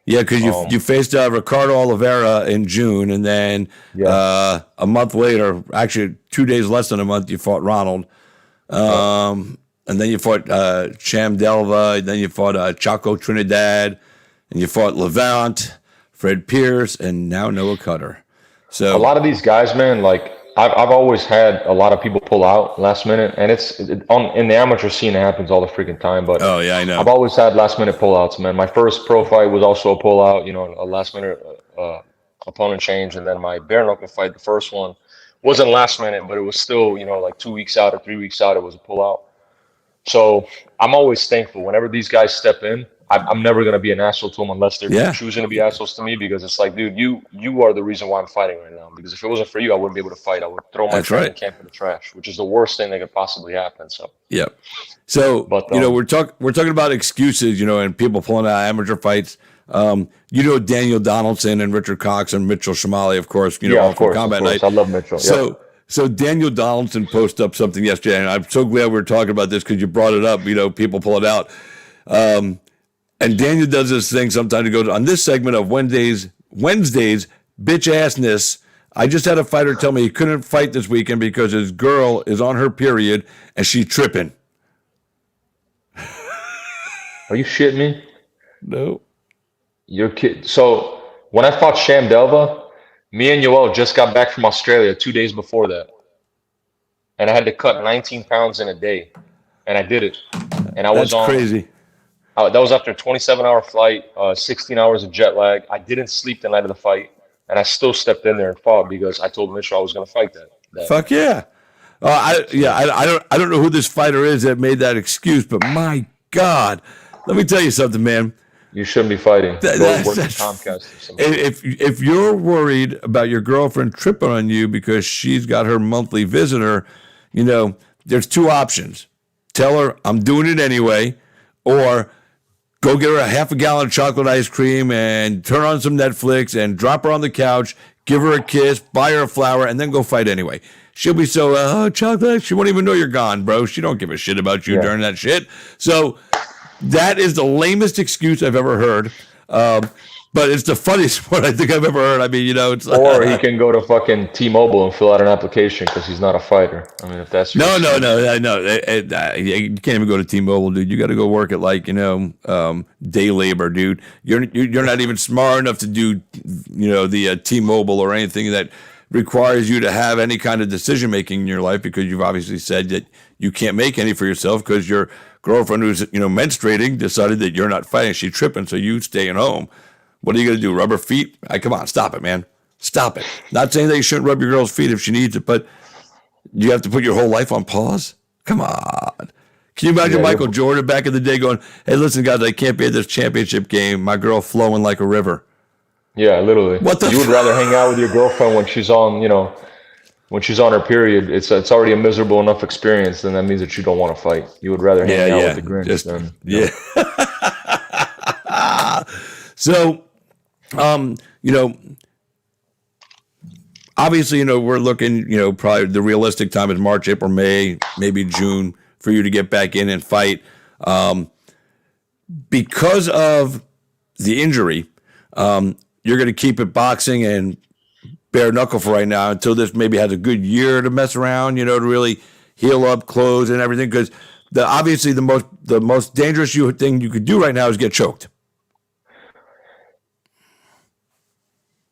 Yeah, because you faced Ricardo Oliveira in June, and then a month later, actually 2 days less than a month, you fought Ronald. And then you fought Cham Delva, and then you fought Chaco Trinidad, and you fought Levant, Fred Pierce, and now Noah Cutter. So a lot of these guys, man, like I've always had a lot of people pull out last minute, and in the amateur scene it happens all the freaking time. But oh yeah, I know. I've always had last minute pullouts, man. My first pro fight was also a pullout, a last minute opponent change, and then my bare knuckle fight, the first one, wasn't last minute, but it was still, like 2 weeks out or 3 weeks out, it was a pullout. So I'm always thankful whenever these guys step in. I'm never going to be an asshole to them unless they're choosing to be assholes to me, because it's like, dude, you are the reason why I'm fighting right now. Because if it wasn't for you, I wouldn't be able to fight. I would throw my training camp in the trash, which is the worst thing that could possibly happen. So yeah. So we're talking about excuses, and people pulling out amateur fights. Daniel Donaldson and Richard Cox and Mitchell Shamali, of course. All from Combat Night. I love Mitchell. So Daniel Donaldson posted up something yesterday, and I'm so glad we were talking about this because you brought it up. People pull it out. And Daniel does this thing sometimes to go on this segment of Wednesdays, bitch assness. I just had a fighter tell me he couldn't fight this weekend because his girl is on her period and she's tripping. Are you shitting me? No. You're kidding. So when I fought Cham Delva, me and Yoel just got back from Australia 2 days before that. And I had to cut 19 pounds in a day. And I did it. And That's crazy. That was after a 27-hour flight, 16 hours of jet lag. I didn't sleep the night of the fight, and I still stepped in there and fought because I told Mitchell I was going to fight that. Fuck yeah. I don't know who this fighter is that made that excuse, but my God, let me tell you something, man. You shouldn't be fighting. Work at Comcast or something. If you're worried about your girlfriend tripping on you because she's got her monthly visitor, there's 2 options. Tell her I'm doing it anyway, or go get her a half a gallon of chocolate ice cream and turn on some Netflix and drop her on the couch, give her a kiss, buy her a flower, and then go fight anyway. She'll be so, chocolate, she won't even know you're gone, bro. She don't give a shit about you during that shit. So that is the lamest excuse I've ever heard. But it's the funniest one I think I've ever heard. I mean, it's or he can go to fucking T-Mobile and fill out an application because he's not a fighter. I mean, if that's no. You can't even go to T-Mobile, dude. You got to go work at day labor, dude. You're not even smart enough to do the T-Mobile or anything that requires you to have any kind of decision making in your life, because you've obviously said that you can't make any for yourself because your girlfriend who's menstruating decided that you're not fighting. She's tripping, so you staying home. What are you going to do? Rub her feet? Come on, stop it, man. Stop it. Not saying that you shouldn't rub your girl's feet if she needs it, but you have to put your whole life on pause? Come on. Can you imagine Michael Jordan back in the day going, hey, listen, guys, I can't be at this championship game. My girl flowing like a river. Yeah, literally. What the You would rather hang out with your girlfriend when she's on, when she's on her period. It's already a miserable enough experience. Then that means that you don't want to fight. You would rather Yeah, hang out with yeah. the Grinch Just than, yeah. So, you know, obviously, we're looking, probably the realistic time is March, April, May, maybe June for you to get back in and fight. Because of the injury, you're going to keep it boxing and bare knuckle for right now until this maybe has a good year to mess around, to really heal up, close, and everything. Because obviously the most dangerous thing you could do right now is get choked.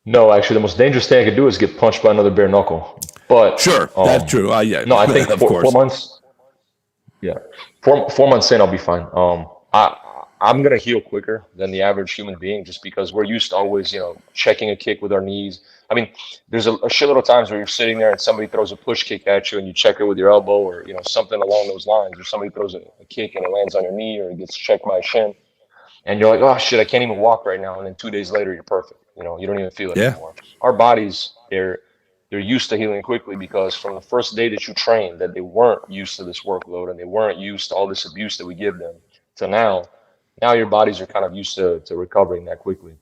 No, actually, the most dangerous thing I could do is get punched by another bare knuckle. But Sure, that's true. Yeah, no, I think of four, course. 4 months. Yeah, 4 months in, I'll be fine. I'm gonna heal quicker than the average human being, just because we're used to always, checking a kick with our knees. I mean, there's a shitload of times where you're sitting there and somebody throws a push kick at you and you check it with your elbow, or something along those lines, or somebody throws a kick and it lands on your knee, or it gets checked by a shin, and you're like, oh shit, I can't even walk right now, and then 2 days later you're perfect. You don't even feel it Yeah. anymore. Our bodies, they're used to healing quickly, because from the first day that you trained, that they weren't used to this workload and they weren't used to all this abuse that we give them, to now your bodies are kind of used to recovering that quickly.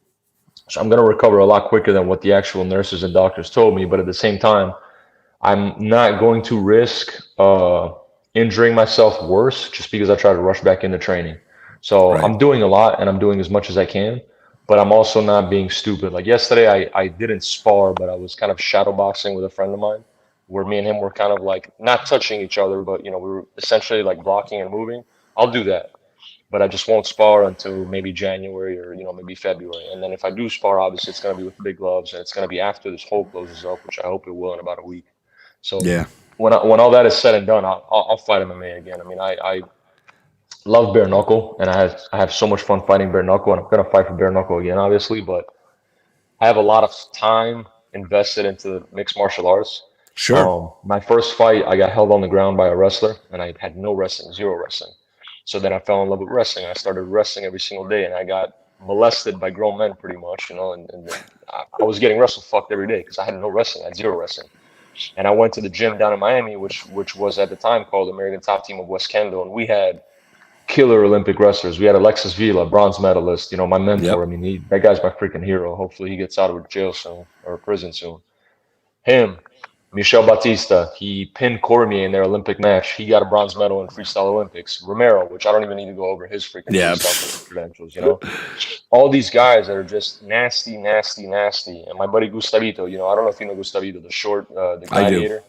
So I'm going to recover a lot quicker than what the actual nurses and doctors told me. But at the same time, I'm not going to risk injuring myself worse just because I try to rush back into training. So Right. I'm doing a lot and I'm doing as much as I can, but I'm also not being stupid. Like yesterday, I didn't spar, but I was kind of shadow boxing with a friend of mine, where me and him were kind of like not touching each other, but we were essentially like blocking and moving. I'll do that, but I just won't spar until maybe January, or maybe February. And then if I do spar, obviously it's going to be with big gloves, and it's going to be after this hole closes up, which I hope it will in about a week. So Yeah. when all that is said and done, I'll fight MMA again. I mean, I love bare knuckle, and I have so much fun fighting bare knuckle, and I'm gonna fight for bare knuckle again, obviously. But I have a lot of time invested into mixed martial arts. Sure. My first fight, I got held on the ground by a wrestler, and I had no wrestling, zero wrestling. So then I fell in love with wrestling. I started wrestling every single day, and I got molested by grown men pretty much, and I was getting wrestle fucked every day because I had no wrestling, I had zero wrestling. And I went to the gym down in Miami, which was at the time called American Top Team of West Kendall, and we had killer Olympic wrestlers. We had Alexis Vila, bronze medalist, my mentor. Yep. I mean, that guy's my freaking hero. Hopefully he gets out of jail soon, or prison soon. Him, Michel Batista, he pinned Cormier in their Olympic match. He got a bronze medal in freestyle Olympics. Romero, which I don't even need to go over his freaking Yeah. freestyle credentials, All these guys that are just nasty, nasty, nasty. And my buddy Gustavito, I don't know if you know Gustavito, the short, the I do. gladiator.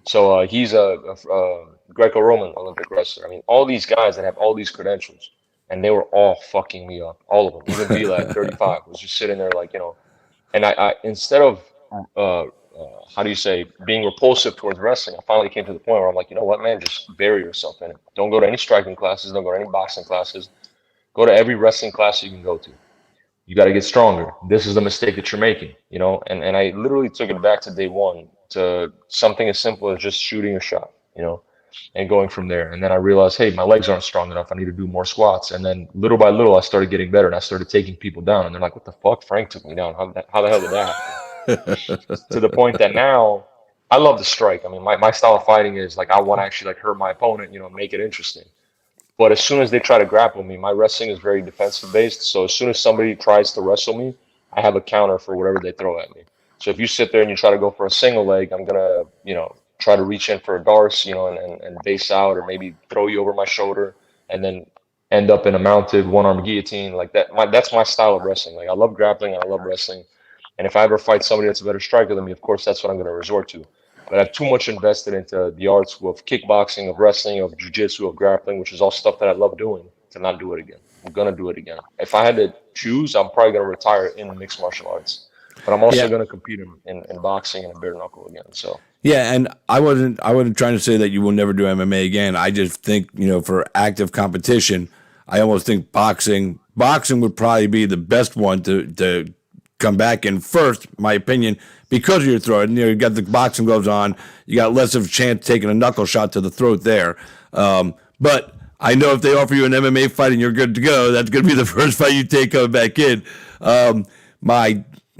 So he's a Greco-Roman Olympic wrestler. I mean, all these guys that have all these credentials, and they were all fucking me up, all of them. Even Vila at 35 was just sitting there like, and I instead of how do you say, being repulsive towards wrestling, I finally came to the point where I'm like, you know what, man, just bury yourself in it. Don't go to any striking classes. Don't go to any boxing classes. Go to every wrestling class you can go to. You got to get stronger. This is the mistake that you're making, and I literally took it back to day one, to something as simple as just shooting a shot, and going from there. And then I realized, hey, my legs aren't strong enough. I need to do more squats. And then little by little, I started getting better, and I started taking people down. And they're like, what the fuck? Frank took me down. How the hell did that happen? To the point that now I love to strike. I mean, my style of fighting is like, I want to actually like hurt my opponent, make it interesting. But as soon as they try to grapple me, my wrestling is very defensive based. So as soon as somebody tries to wrestle me, I have a counter for whatever they throw at me. So if you sit there and you try to go for a single leg, I'm gonna, try to reach in for a darce, and base out, or maybe throw you over my shoulder, and then end up in a mounted one-arm guillotine like that. That's my style of wrestling. Like, I love grappling and I love wrestling. And if I ever fight somebody that's a better striker than me, of course, that's what I'm gonna resort to. But I have too much invested into the arts of kickboxing, of wrestling, of jiu-jitsu, of grappling, which is all stuff that I love doing, to not do it again. I'm gonna do it again. If I had to choose, I'm probably gonna retire in mixed martial arts. But I'm also going to compete in boxing and bare knuckle again. So Yeah, and I wasn't trying to say that you will never do MMA again. I just think, for active competition, I almost think boxing would probably be the best one to come back in first, my opinion, because of your throat. You got the boxing gloves on, you got less of a chance taking a knuckle shot to the throat there. But I know if they offer you an MMA fight and you're good to go, that's going to be the first fight you take coming back in.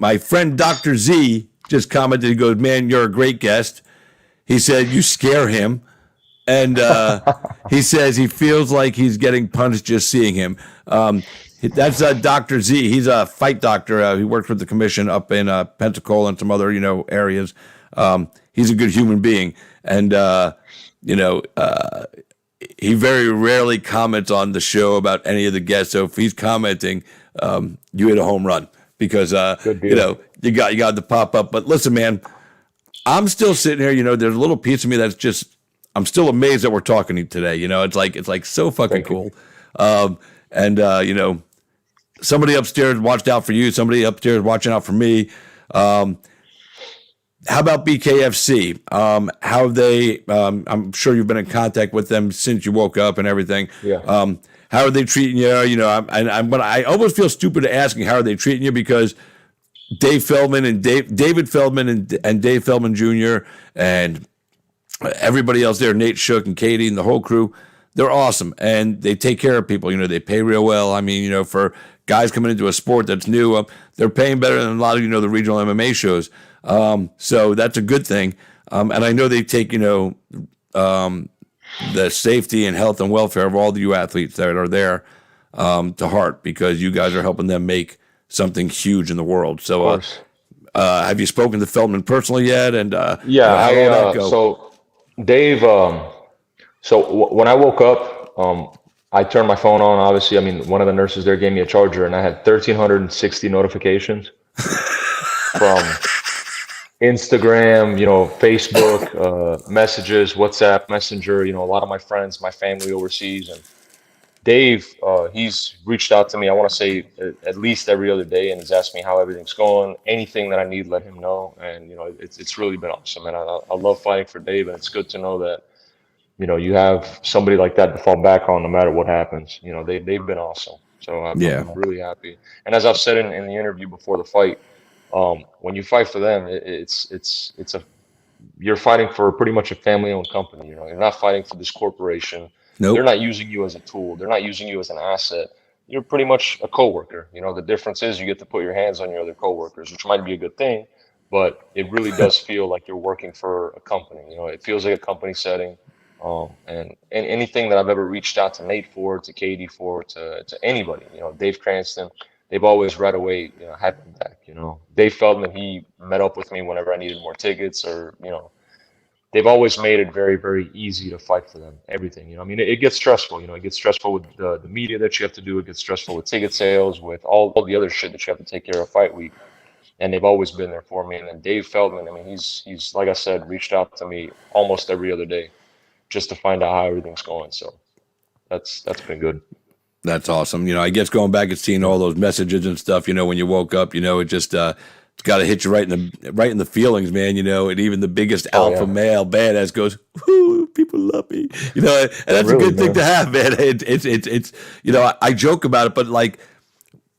my friend Dr. Z just commented. He goes, "Man, you're a great guest." He said, "You scare him." And he says he feels like he's getting punched just seeing him. That's Dr. Z. He's a fight doctor. He works with the commission up in Pensacola and some other, areas. He's a good human being. And, he very rarely comments on the show about any of the guests. So if he's commenting, you hit a home run because, you got to pop up. But listen, man, I'm still sitting here, there's a little piece of me that's just, I'm still amazed that we're talking to you today. It's like so fucking cool. Somebody upstairs watched out for you. Somebody upstairs watching out for me. How about BKFC? How have they? I'm sure you've been in contact with them since you woke up and everything. Yeah. How are they treating you? But I almost feel stupid asking how are they treating you because Dave Feldman and David Feldman and Dave Feldman Jr. and everybody else there, Nate Shook and Katie and the whole crew, they're awesome. And they take care of people. They pay real well. I mean, for guys coming into a sport that's new, they're paying better than a lot of, the regional MMA shows. So that's a good thing. And I know they take, the safety and health and welfare of all the you athletes that are there to heart because you guys are helping them make something huge in the world. So have you spoken to Feldman personally yet? And yeah, so Dave, when I woke up, I turned my phone on. Obviously, I mean, one of the nurses there gave me a charger, and I had 1,360 notifications from Instagram, Facebook, messages, WhatsApp, Messenger. A lot of my friends, my family overseas, and Dave, he's reached out to me. I want to say at least every other day, and he's asked me how everything's going. Anything that I need, let him know. And it's really been awesome. And I love fighting for Dave, and it's good to know that you have somebody like that to fall back on no matter what happens. They've been awesome. So I'm really happy. And as I've said in the interview before the fight, when you fight for them, you're fighting for pretty much a family-owned company. You're not fighting for this corporation. Nope. They're not using you as a tool. They're not using you as an asset. You're pretty much a coworker. The difference is you get to put your hands on your other coworkers, which might be a good thing, but it really does feel like you're working for a company. It feels like a company setting. And anything that I've ever reached out to Nate for, to Katie for, to anybody, Dave Cranston, they've always right away, had me back. Dave Feldman, he met up with me whenever I needed more tickets, or they've always made it very, very easy to fight for them. Everything, I mean, it gets stressful. It gets stressful with the media that you have to do. It gets stressful with ticket sales, with all the other shit that you have to take care of fight week. And they've always been there for me. And then Dave Feldman, I mean, he's like I said, reached out to me almost every other day just to find out how everything's going. So that's been good. That's awesome. I guess going back and seeing all those messages and stuff, when you woke up, it just it's got to hit you right in the feelings, man. And even the biggest alpha male badass goes, "Woo, people love me," and that's really, a good thing to have, man. It's I joke about it, but like,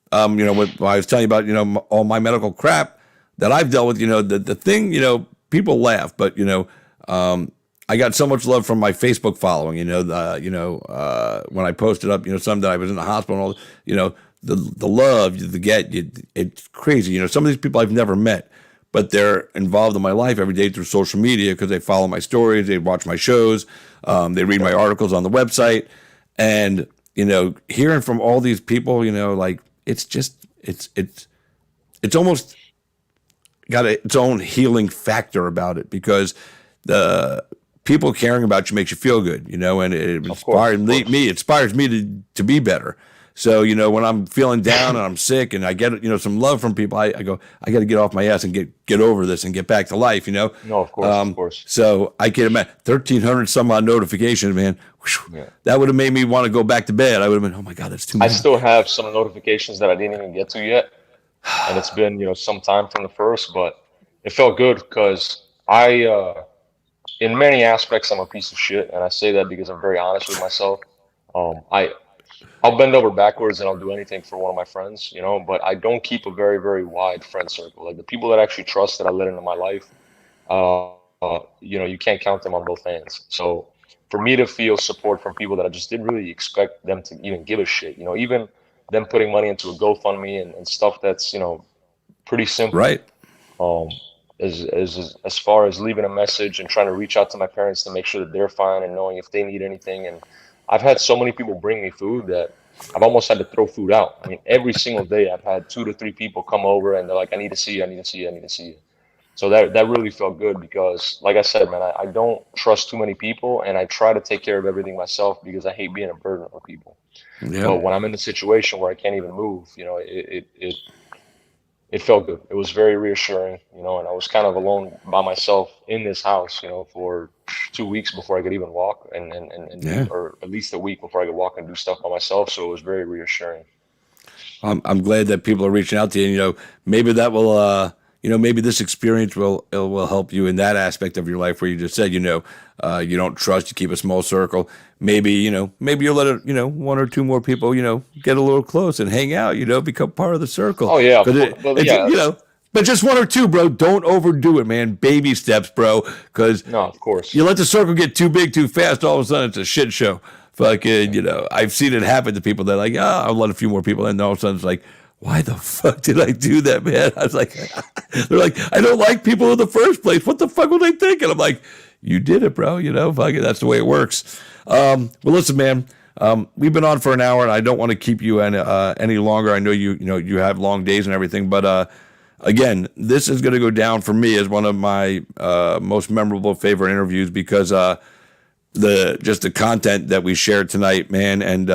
when I was telling you about, all my medical crap that I've dealt with, the thing, people laugh, but I got so much love from my Facebook following, when I posted up, some that I was in the hospital, and all, the love you get, it's crazy. Some of these people I've never met, but they're involved in my life every day through social media because they follow my stories, they watch my shows, they read my articles on the website, and hearing from all these people, like it's just it's almost got its own healing factor about it because the people caring about you makes you feel good, and it inspires me to be better. So, when I'm feeling down and I'm sick and I get, some love from people, I go, I got to get off my ass and get over this and get back to life, No, of course. So I can imagine 1,300 some odd notifications, man. Yeah. That would have made me want to go back to bed. I would have been, oh my God, that's too much. I still have some notifications that I didn't even get to yet. And it's been, some time from the first, but it felt good because in many aspects, I'm a piece of shit, and I say that because I'm very honest with myself. I'll bend over backwards and I'll do anything for one of my friends, but I don't keep a very, very wide friend circle. Like the people that I actually trust that I let into my life, you can't count them on both hands. So for me to feel support from people that I just didn't really expect them to even give a shit, even them putting money into a GoFundMe and stuff that's, pretty simple. Right. Um, as far as leaving a message and trying to reach out to my parents to make sure that they're fine and knowing if they need anything. And I've had so many people bring me food that I've almost had to throw food out. I mean, every single day I've had 2 to 3 people come over and they're like, I need to see you, I need to see you, I need to see you. So that really felt good because, like I said, man, I don't trust too many people and I try to take care of everything myself because I hate being a burden on people. Yeah. But when I'm in the situation where I can't even move, it felt good. It was very reassuring, and I was kind of alone by myself in this house, for 2 weeks before I could even walk Yeah. or at least a week before I could walk and do stuff by myself. So it was very reassuring. I'm glad that people are reaching out to you. And, maybe that will, maybe this experience will help you in that aspect of your life where you just said, you don't trust, you keep a small circle. Maybe, maybe you'll let it, one or two more people, get a little close and hang out, become part of the circle. Oh yeah, It's, but just one or two, bro. Don't overdo it, man. Baby steps, bro. Because no, of course, you let the circle get too big too fast, all of a sudden it's a shit show. Fucking, I've seen it happen to people that are like, I'll let a few more people in. And all of a sudden it's like, why the fuck did I do that, man? I was like, they're like, I don't like people in the first place. What the fuck were they thinking? I'm like, you did it, bro. Fuck it. That's the way it works. Well, listen, man, we've been on for an hour and I don't want to keep you any longer. I know you have long days and everything, but, again, this is going to go down for me as one of my, most memorable favorite interviews because, the content that we shared tonight, man. And,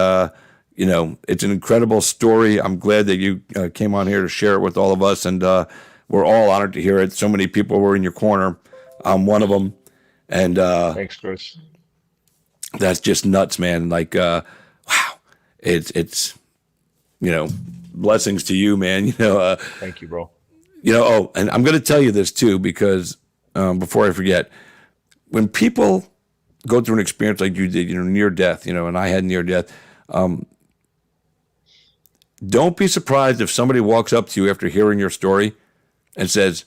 it's an incredible story. I'm glad that you came on here to share it with all of us. And we're all honored to hear it. So many people were in your corner. I'm one of them. And thanks, Chris. That's just nuts, man. Like, wow, it's blessings to you, man. Thank you, bro. And I'm going to tell you this too, because before I forget, when people go through an experience like you did, near death, and I had near death, don't be surprised if somebody walks up to you after hearing your story and says,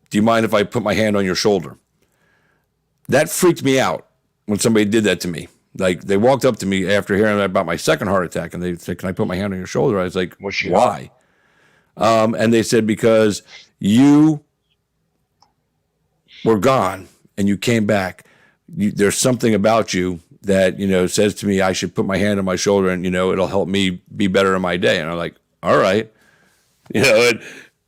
do you mind if I put my hand on your shoulder? That freaked me out when somebody did that to me. Like, they walked up to me after hearing about my second heart attack and they said, can I put my hand on your shoulder? I was like, why? And they said, because you were gone and you came back. There's something about you that, says to me, I should put my hand on my shoulder and, it'll help me be better in my day. And I'm like, all right.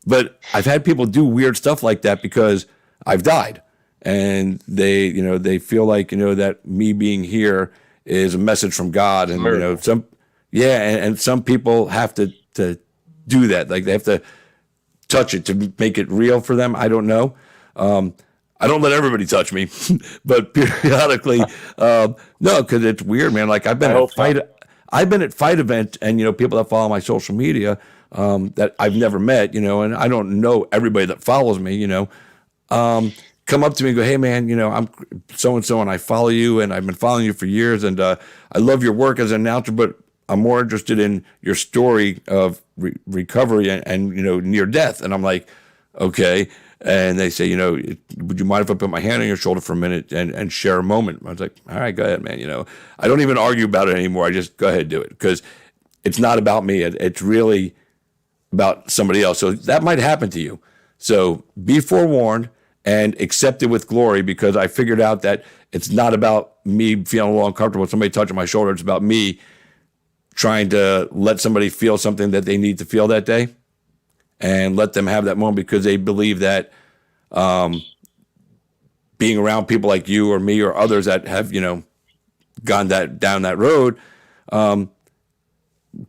But I've had people do weird stuff like that because I've died and they feel like, that me being here is a message from God. And, and some people have to do that. Like, they have to touch it to make it real for them. I don't know. I don't let everybody touch me, but periodically, no, because it's weird, man. Like, I've been at fight events, and people that follow my social media that I've never met, and I don't know everybody that follows me, come up to me and go, hey, man, I'm so and so, and I follow you, and I've been following you for years, and I love your work as an announcer, but I'm more interested in your story of recovery and near death, and I'm like, okay. And they say, would you mind if I put my hand on your shoulder for a minute and share a moment? I was like, all right, go ahead, man. I don't even argue about it anymore. I just go ahead and do it because it's not about me. It's really about somebody else. So that might happen to you. So be forewarned and accept it with glory because I figured out that it's not about me feeling a little uncomfortable with somebody touching my shoulder. It's about me trying to let somebody feel something that they need to feel that day. And let them have that moment because they believe that being around people like you or me or others that have, gone down that road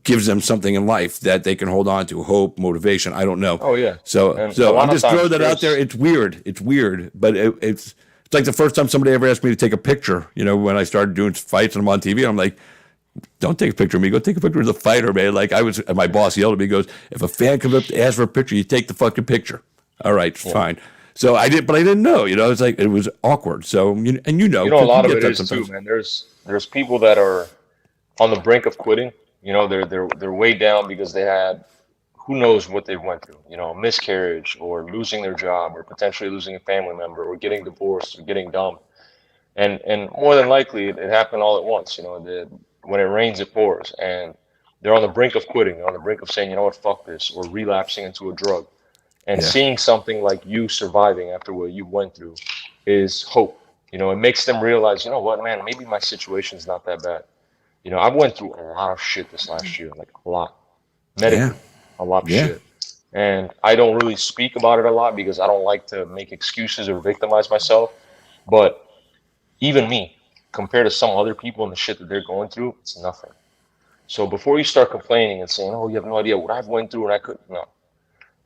gives them something in life that they can hold on to, hope, motivation. I don't know. Oh, yeah. So I'm just throwing that out there. It's weird, but it's like the first time somebody ever asked me to take a picture, when I started doing fights and I'm on TV, and I'm like, don't take a picture of me. Go take a picture of the fighter, man. Like, my boss yelled at me, he goes, if a fan comes up to ask for a picture, you take the fucking picture. All right, fine. So I didn't know, it's like, it was awkward. So, a lot of it is too, man. There's people that are on the brink of quitting. They're way down because they had, who knows what they went through, miscarriage or losing their job or potentially losing a family member or getting divorced or getting dumped. And more than likely it happened all at once, when it rains, it pours. And they're on the brink of quitting. They're on the brink of saying, you know what, fuck this, or relapsing into a drug. And Yeah. seeing something like you surviving after what you went through is hope. You know, it makes them realize, you know what, man, maybe my situation's not that bad. You know, I went through a lot of shit this last year, like a lot, Yeah. medically, a lot of Yeah. shit. And I don't really speak about it a lot because I don't like to make excuses or victimize myself. But even me, compared to some other people and the shit that they're going through, it's nothing. So before you start complaining and saying, "Oh, you have no idea what I've went through and I could," no.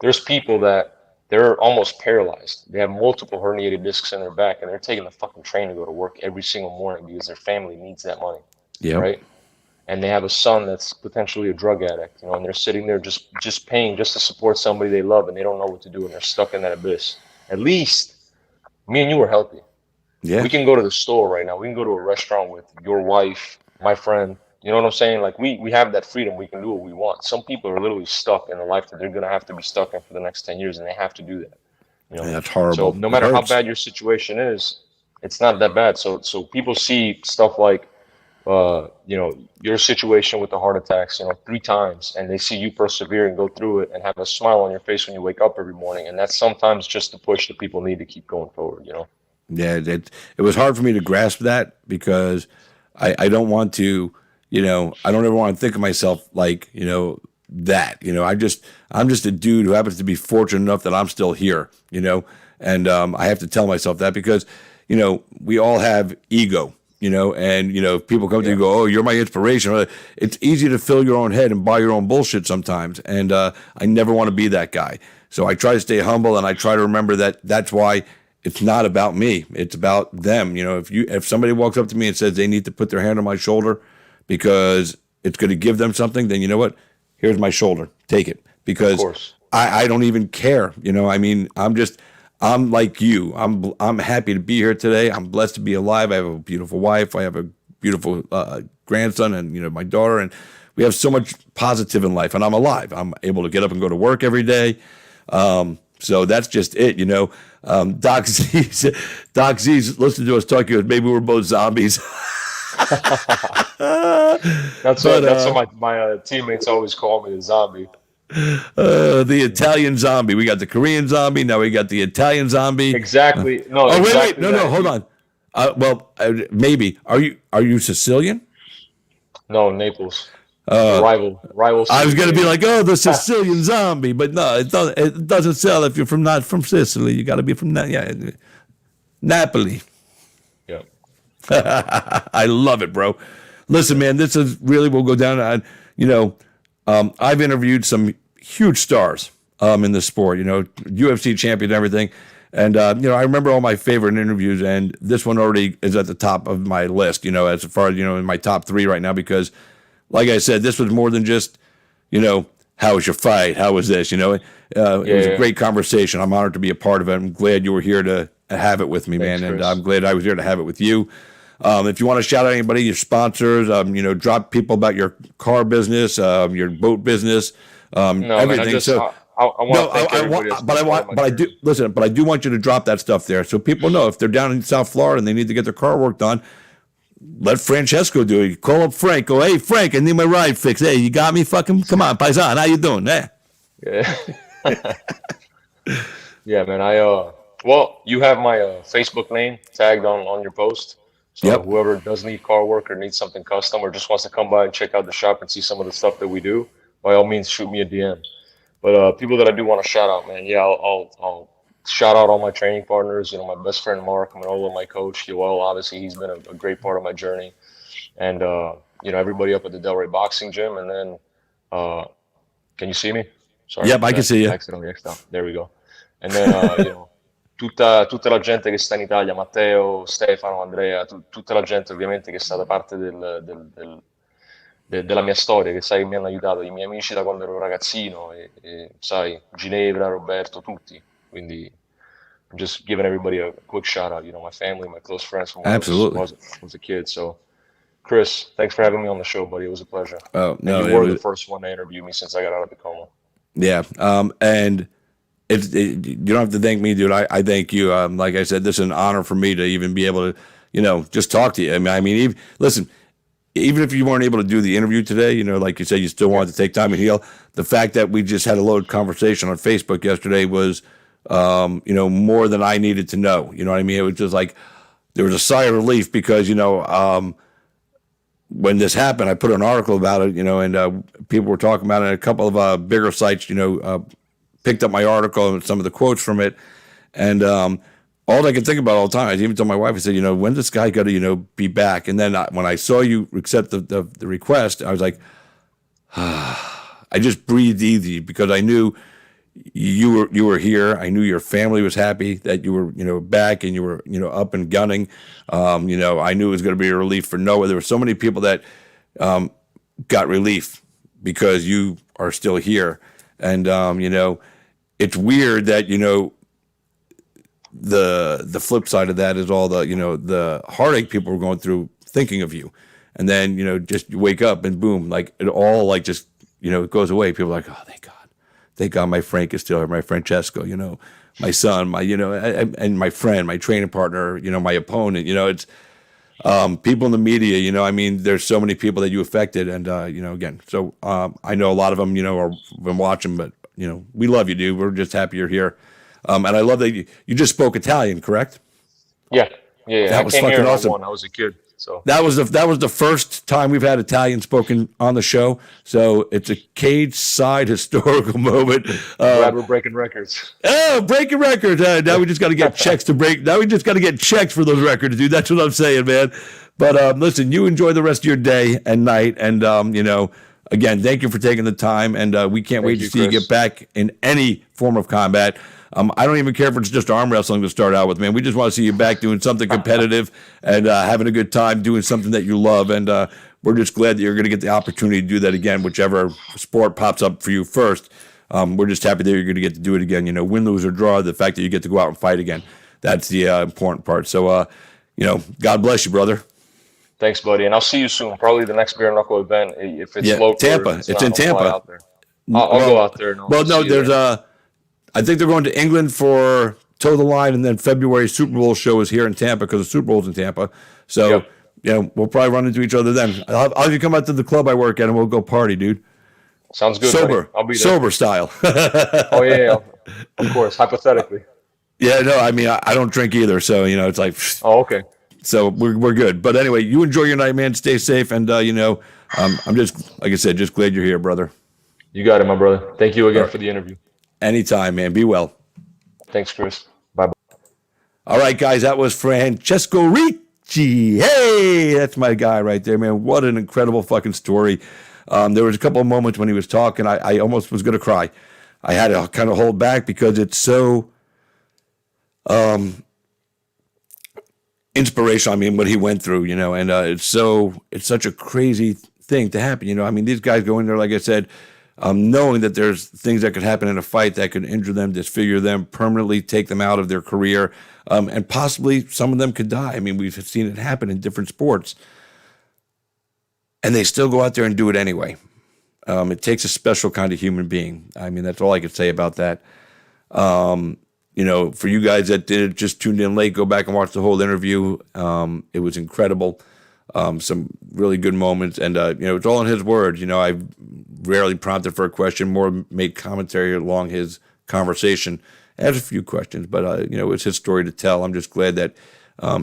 There's people that they're almost paralyzed. They have multiple herniated discs in their back, and they're taking the fucking train to go to work every single morning because their family needs that money, Yep. right? And they have a son that's potentially a drug addict, you know, and they're sitting there just paying just to support somebody they love, and they don't know what to do, and they're stuck in that abyss. At least me and you are healthy. Yeah. We can go to the store right now. We can go to a restaurant with your wife, my friend. You know what I'm saying? Like we have that freedom. We can do what we want. Some people are literally stuck in a life that they're gonna have to be stuck in for the next 10 years, and they have to do that. You know. Yeah, that's So horrible. no It matter how hurts. bad your situation is, it's not that bad. So people see stuff like, you know, your situation with the heart attacks, you know, 3 times, and they see you persevere and go through it and have a smile on your face when you wake up every morning, and that's sometimes just the push that people need to keep going forward. You know. Yeah, it was hard for me to grasp that because I don't want to, I don't ever want to think of myself like, that. I'm just a dude who happens to be fortunate enough that I'm still here, and I have to tell myself that because, we all have ego, and, if people come to you and go, oh, you're my inspiration. It's easy to fill your own head and buy your own bullshit sometimes. And I never want to be that guy. So I try to stay humble and I try to remember that that's why it's not about me. It's about them. If somebody walks up to me and says they need to put their hand on my shoulder because it's going to give them something, then you know what? Here's my shoulder. Take it. Because I don't even care. I'm like you. I'm happy to be here today. I'm blessed to be alive. I have a beautiful wife. I have a beautiful grandson and, my daughter. And we have so much positive in life. And I'm alive. I'm able to get up and go to work every day. So that's just it, Doc Z's listened to us talk. He goes, maybe we're both zombies. That's what my teammates always call me, the zombie. The Italian zombie. We got the Korean zombie. Now we got the Italian zombie. Exactly. Wait. No. Hold on. Maybe. Are you Sicilian? No, Naples. Rival. I was going to be like, oh, the Sicilian zombie, but no, it doesn't sell if you're not from Sicily. You got to be from Napoli. Yeah. I love it, bro. Listen, man, this is really will go down. I've interviewed some huge stars in the sport. UFC champion and everything. And, I remember all my favorite interviews, and this one already is at the top of my list, as far as, in my top 3 right now, because like I said, this was more than just, how was your fight? How was this? It was a great conversation. I'm honored to be a part of it. I'm glad you were here to have it with me, Thanks, man. Chris. And I'm glad I was here to have it with you. If you want to shout out anybody, your sponsors, drop people about your car business, your boat business, everything. Man, I want to thank everybody. But I do want you to drop that stuff there so people know if they're down in South Florida and they need to get their car worked on. Let Francesco do it. Call up Frank. Go, hey, Frank, I need my ride fixed. Hey, you got me? Fucking come on, paisan. How you doing? Hey. Yeah. Yeah, man. Well, you have my Facebook name tagged on your post. So whoever does need car work or needs something custom or just wants to come by and check out the shop and see some of the stuff that we do, by all means, shoot me a DM. But people that I do want to shout out, man, I'll shout out all my training partners. My best friend Mark, Manolo, my coach, Yoel. Obviously, he's been a great part of my journey, and everybody up at the Delray Boxing Gym. And then, can you see me? Sorry. Yep, I can see you. Accidentally X'd out. There we go. And then, tutta la gente che sta in Italia, Matteo, Stefano, Andrea, tutta la gente ovviamente che è stata parte della mia storia, che sai che mi hanno aiutato, i miei amici da quando ero ragazzino, e sai, Ginevra, Roberto, tutti. Quindi I'm just giving everybody a quick shout out, my family, my close friends from when I was a kid. So Chris, thanks for having me on the show, buddy. It was a pleasure. Oh, no, and you were the first one to interview me since I got out of the coma. Yeah. And you don't have to thank me, dude. I thank you. Like I said, this is an honor for me to even be able to, just talk to you. Listen, even if you weren't able to do the interview today, you know, like you said, you still wanted to take time and heal. The fact that we just had a loaded conversation on Facebook yesterday was, you know, more than I needed to know. You know what I mean? It was just like there was a sigh of relief because, you know, when this happened, I put an article about it, you know, and people were talking about it. And a couple of bigger sites, you know, picked up my article and some of the quotes from it. And all I could think about all the time, I even told my wife, I said, you know, when this guy got to, you know, be back? And then when I saw you accept the request, I was like, I just breathed easy because I knew you were here. I knew your family was happy that you were, you know, back and you were, you know, up and gunning. You know, I knew it was going to be a relief for Noah. There were so many people that got relief because you are still here. And, you know, it's weird that, you know, the flip side of that is all the, you know, the heartache people were going through thinking of you. And then, you know, just you wake up and boom, like it all like just, you know, it goes away. People are like, oh, thank God. Thank God my Frank is still here, my Francesco, you know, my son, my, you know, and my friend, my training partner, you know, my opponent, you know, it's people in the media, you know, I mean, there's so many people that you affected. And, you know, again, so I know a lot of them, you know, are been watching, but, you know, we love you, dude. We're just happy you're here. And I love that you just spoke Italian, correct? Yeah. That was fucking awesome. When I was a kid. So that was the first time we've had Italian spoken on the show. So it's a cage side historical moment. Glad we're breaking records. Oh, breaking records! Now we just got to get checks to break. Now we just got to get checks for those records, dude. That's what I'm saying, man. But listen, you enjoy the rest of your day and night, and you know, again, thank you for taking the time, and we can't wait to see you get back in any form of combat. I don't even care if it's just arm wrestling to start out with, man. We just want to see you back doing something competitive and having a good time doing something that you love. And we're just glad that you're going to get the opportunity to do that again, whichever sport pops up for you first. We're just happy that you're going to get to do it again. You know, win, lose, or draw, the fact that you get to go out and fight again. That's the important part. So, you know, God bless you, brother. Thanks, buddy. And I'll see you soon. Probably the next Bare Knuckle event. If it's local. Tampa. It's in Tampa. I'll go out there. Well, no, there's I think they're going to England for Toe the Line, and then February Super Bowl show is here in Tampa because the Super Bowl's in Tampa. So, you know, we'll probably run into each other then. I'll have you come out to the club I work at, and we'll go party, dude. Sounds good. Sober. Buddy. I'll be there. Sober style. Oh, yeah. Of course, hypothetically. Yeah, no, I mean, I don't drink either, so, you know, it's like... Oh, okay. So we're good. But anyway, you enjoy your night, man. Stay safe, and, you know, I'm just, like I said, just glad you're here, brother. You got it, my brother. Thank you again for the interview. Anytime, man. Be well. Thanks, Chris. Bye-bye. All right, guys, that was Francesco Ricci. Hey, that's my guy right there, man. What an incredible fucking story. There was a couple of moments when he was talking, I almost was going to cry. I had to kind of hold back because it's so inspirational. I mean, what he went through, you know, and it's such a crazy thing to happen. You know, I mean, these guys go in there, like I said, knowing that there's things that could happen in a fight that could injure them, disfigure them, permanently take them out of their career, and possibly some of them could die. I mean, we've seen it happen in different sports. And they still go out there and do it anyway. It takes a special kind of human being. I mean, that's all I could say about that. You know, for you guys that just tuned in late, go back and watch the whole interview. It was incredible. Some really good moments, and you know, it's all in his words. You know, I've rarely prompted for a question, more made commentary along his conversation. Asked a few questions, but you know, it's his story to tell. I'm just glad that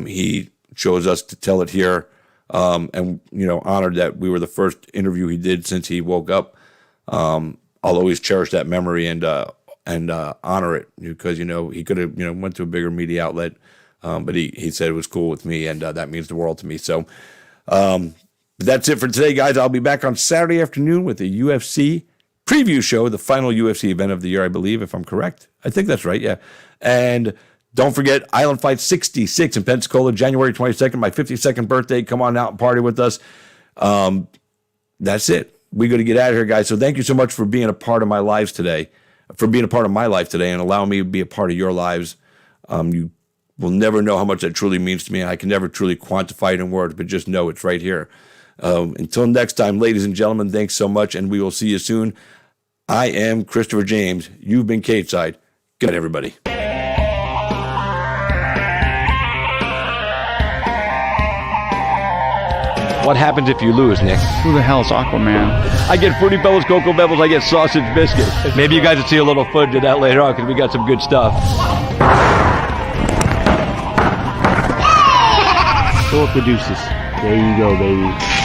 he chose us to tell it here, and you know, honored that we were the first interview he did since he woke up. I'll always cherish that memory and honor it because you know he could have went to a bigger media outlet, but he said it was cool with me, and that means the world to me. So. That's it for today, guys. I'll be back on Saturday afternoon with a UFC preview show, the final UFC event of the year, I believe, if I'm correct. I think that's right, yeah. And don't forget, Island Fight 66 in Pensacola, January 22nd, my 52nd birthday. Come on out and party with us. That's it. We got to get out of here, guys. So thank you so much for being a part of my lives today, and allowing me to be a part of your lives. You will never know how much that truly means to me. I can never truly quantify it in words, but just know it's right here. Until next time, ladies and gentlemen, thanks so much, and we will see you soon. I am Christopher James. You've been Cateside. Good night, everybody. What happens if you lose, Nick? Who the hell is Aquaman? I get Fruity Pebbles, Cocoa Pebbles, I get sausage biscuit. Maybe you guys will see a little footage of that later on because we got some good stuff. Throw up the deuces. There you go, baby.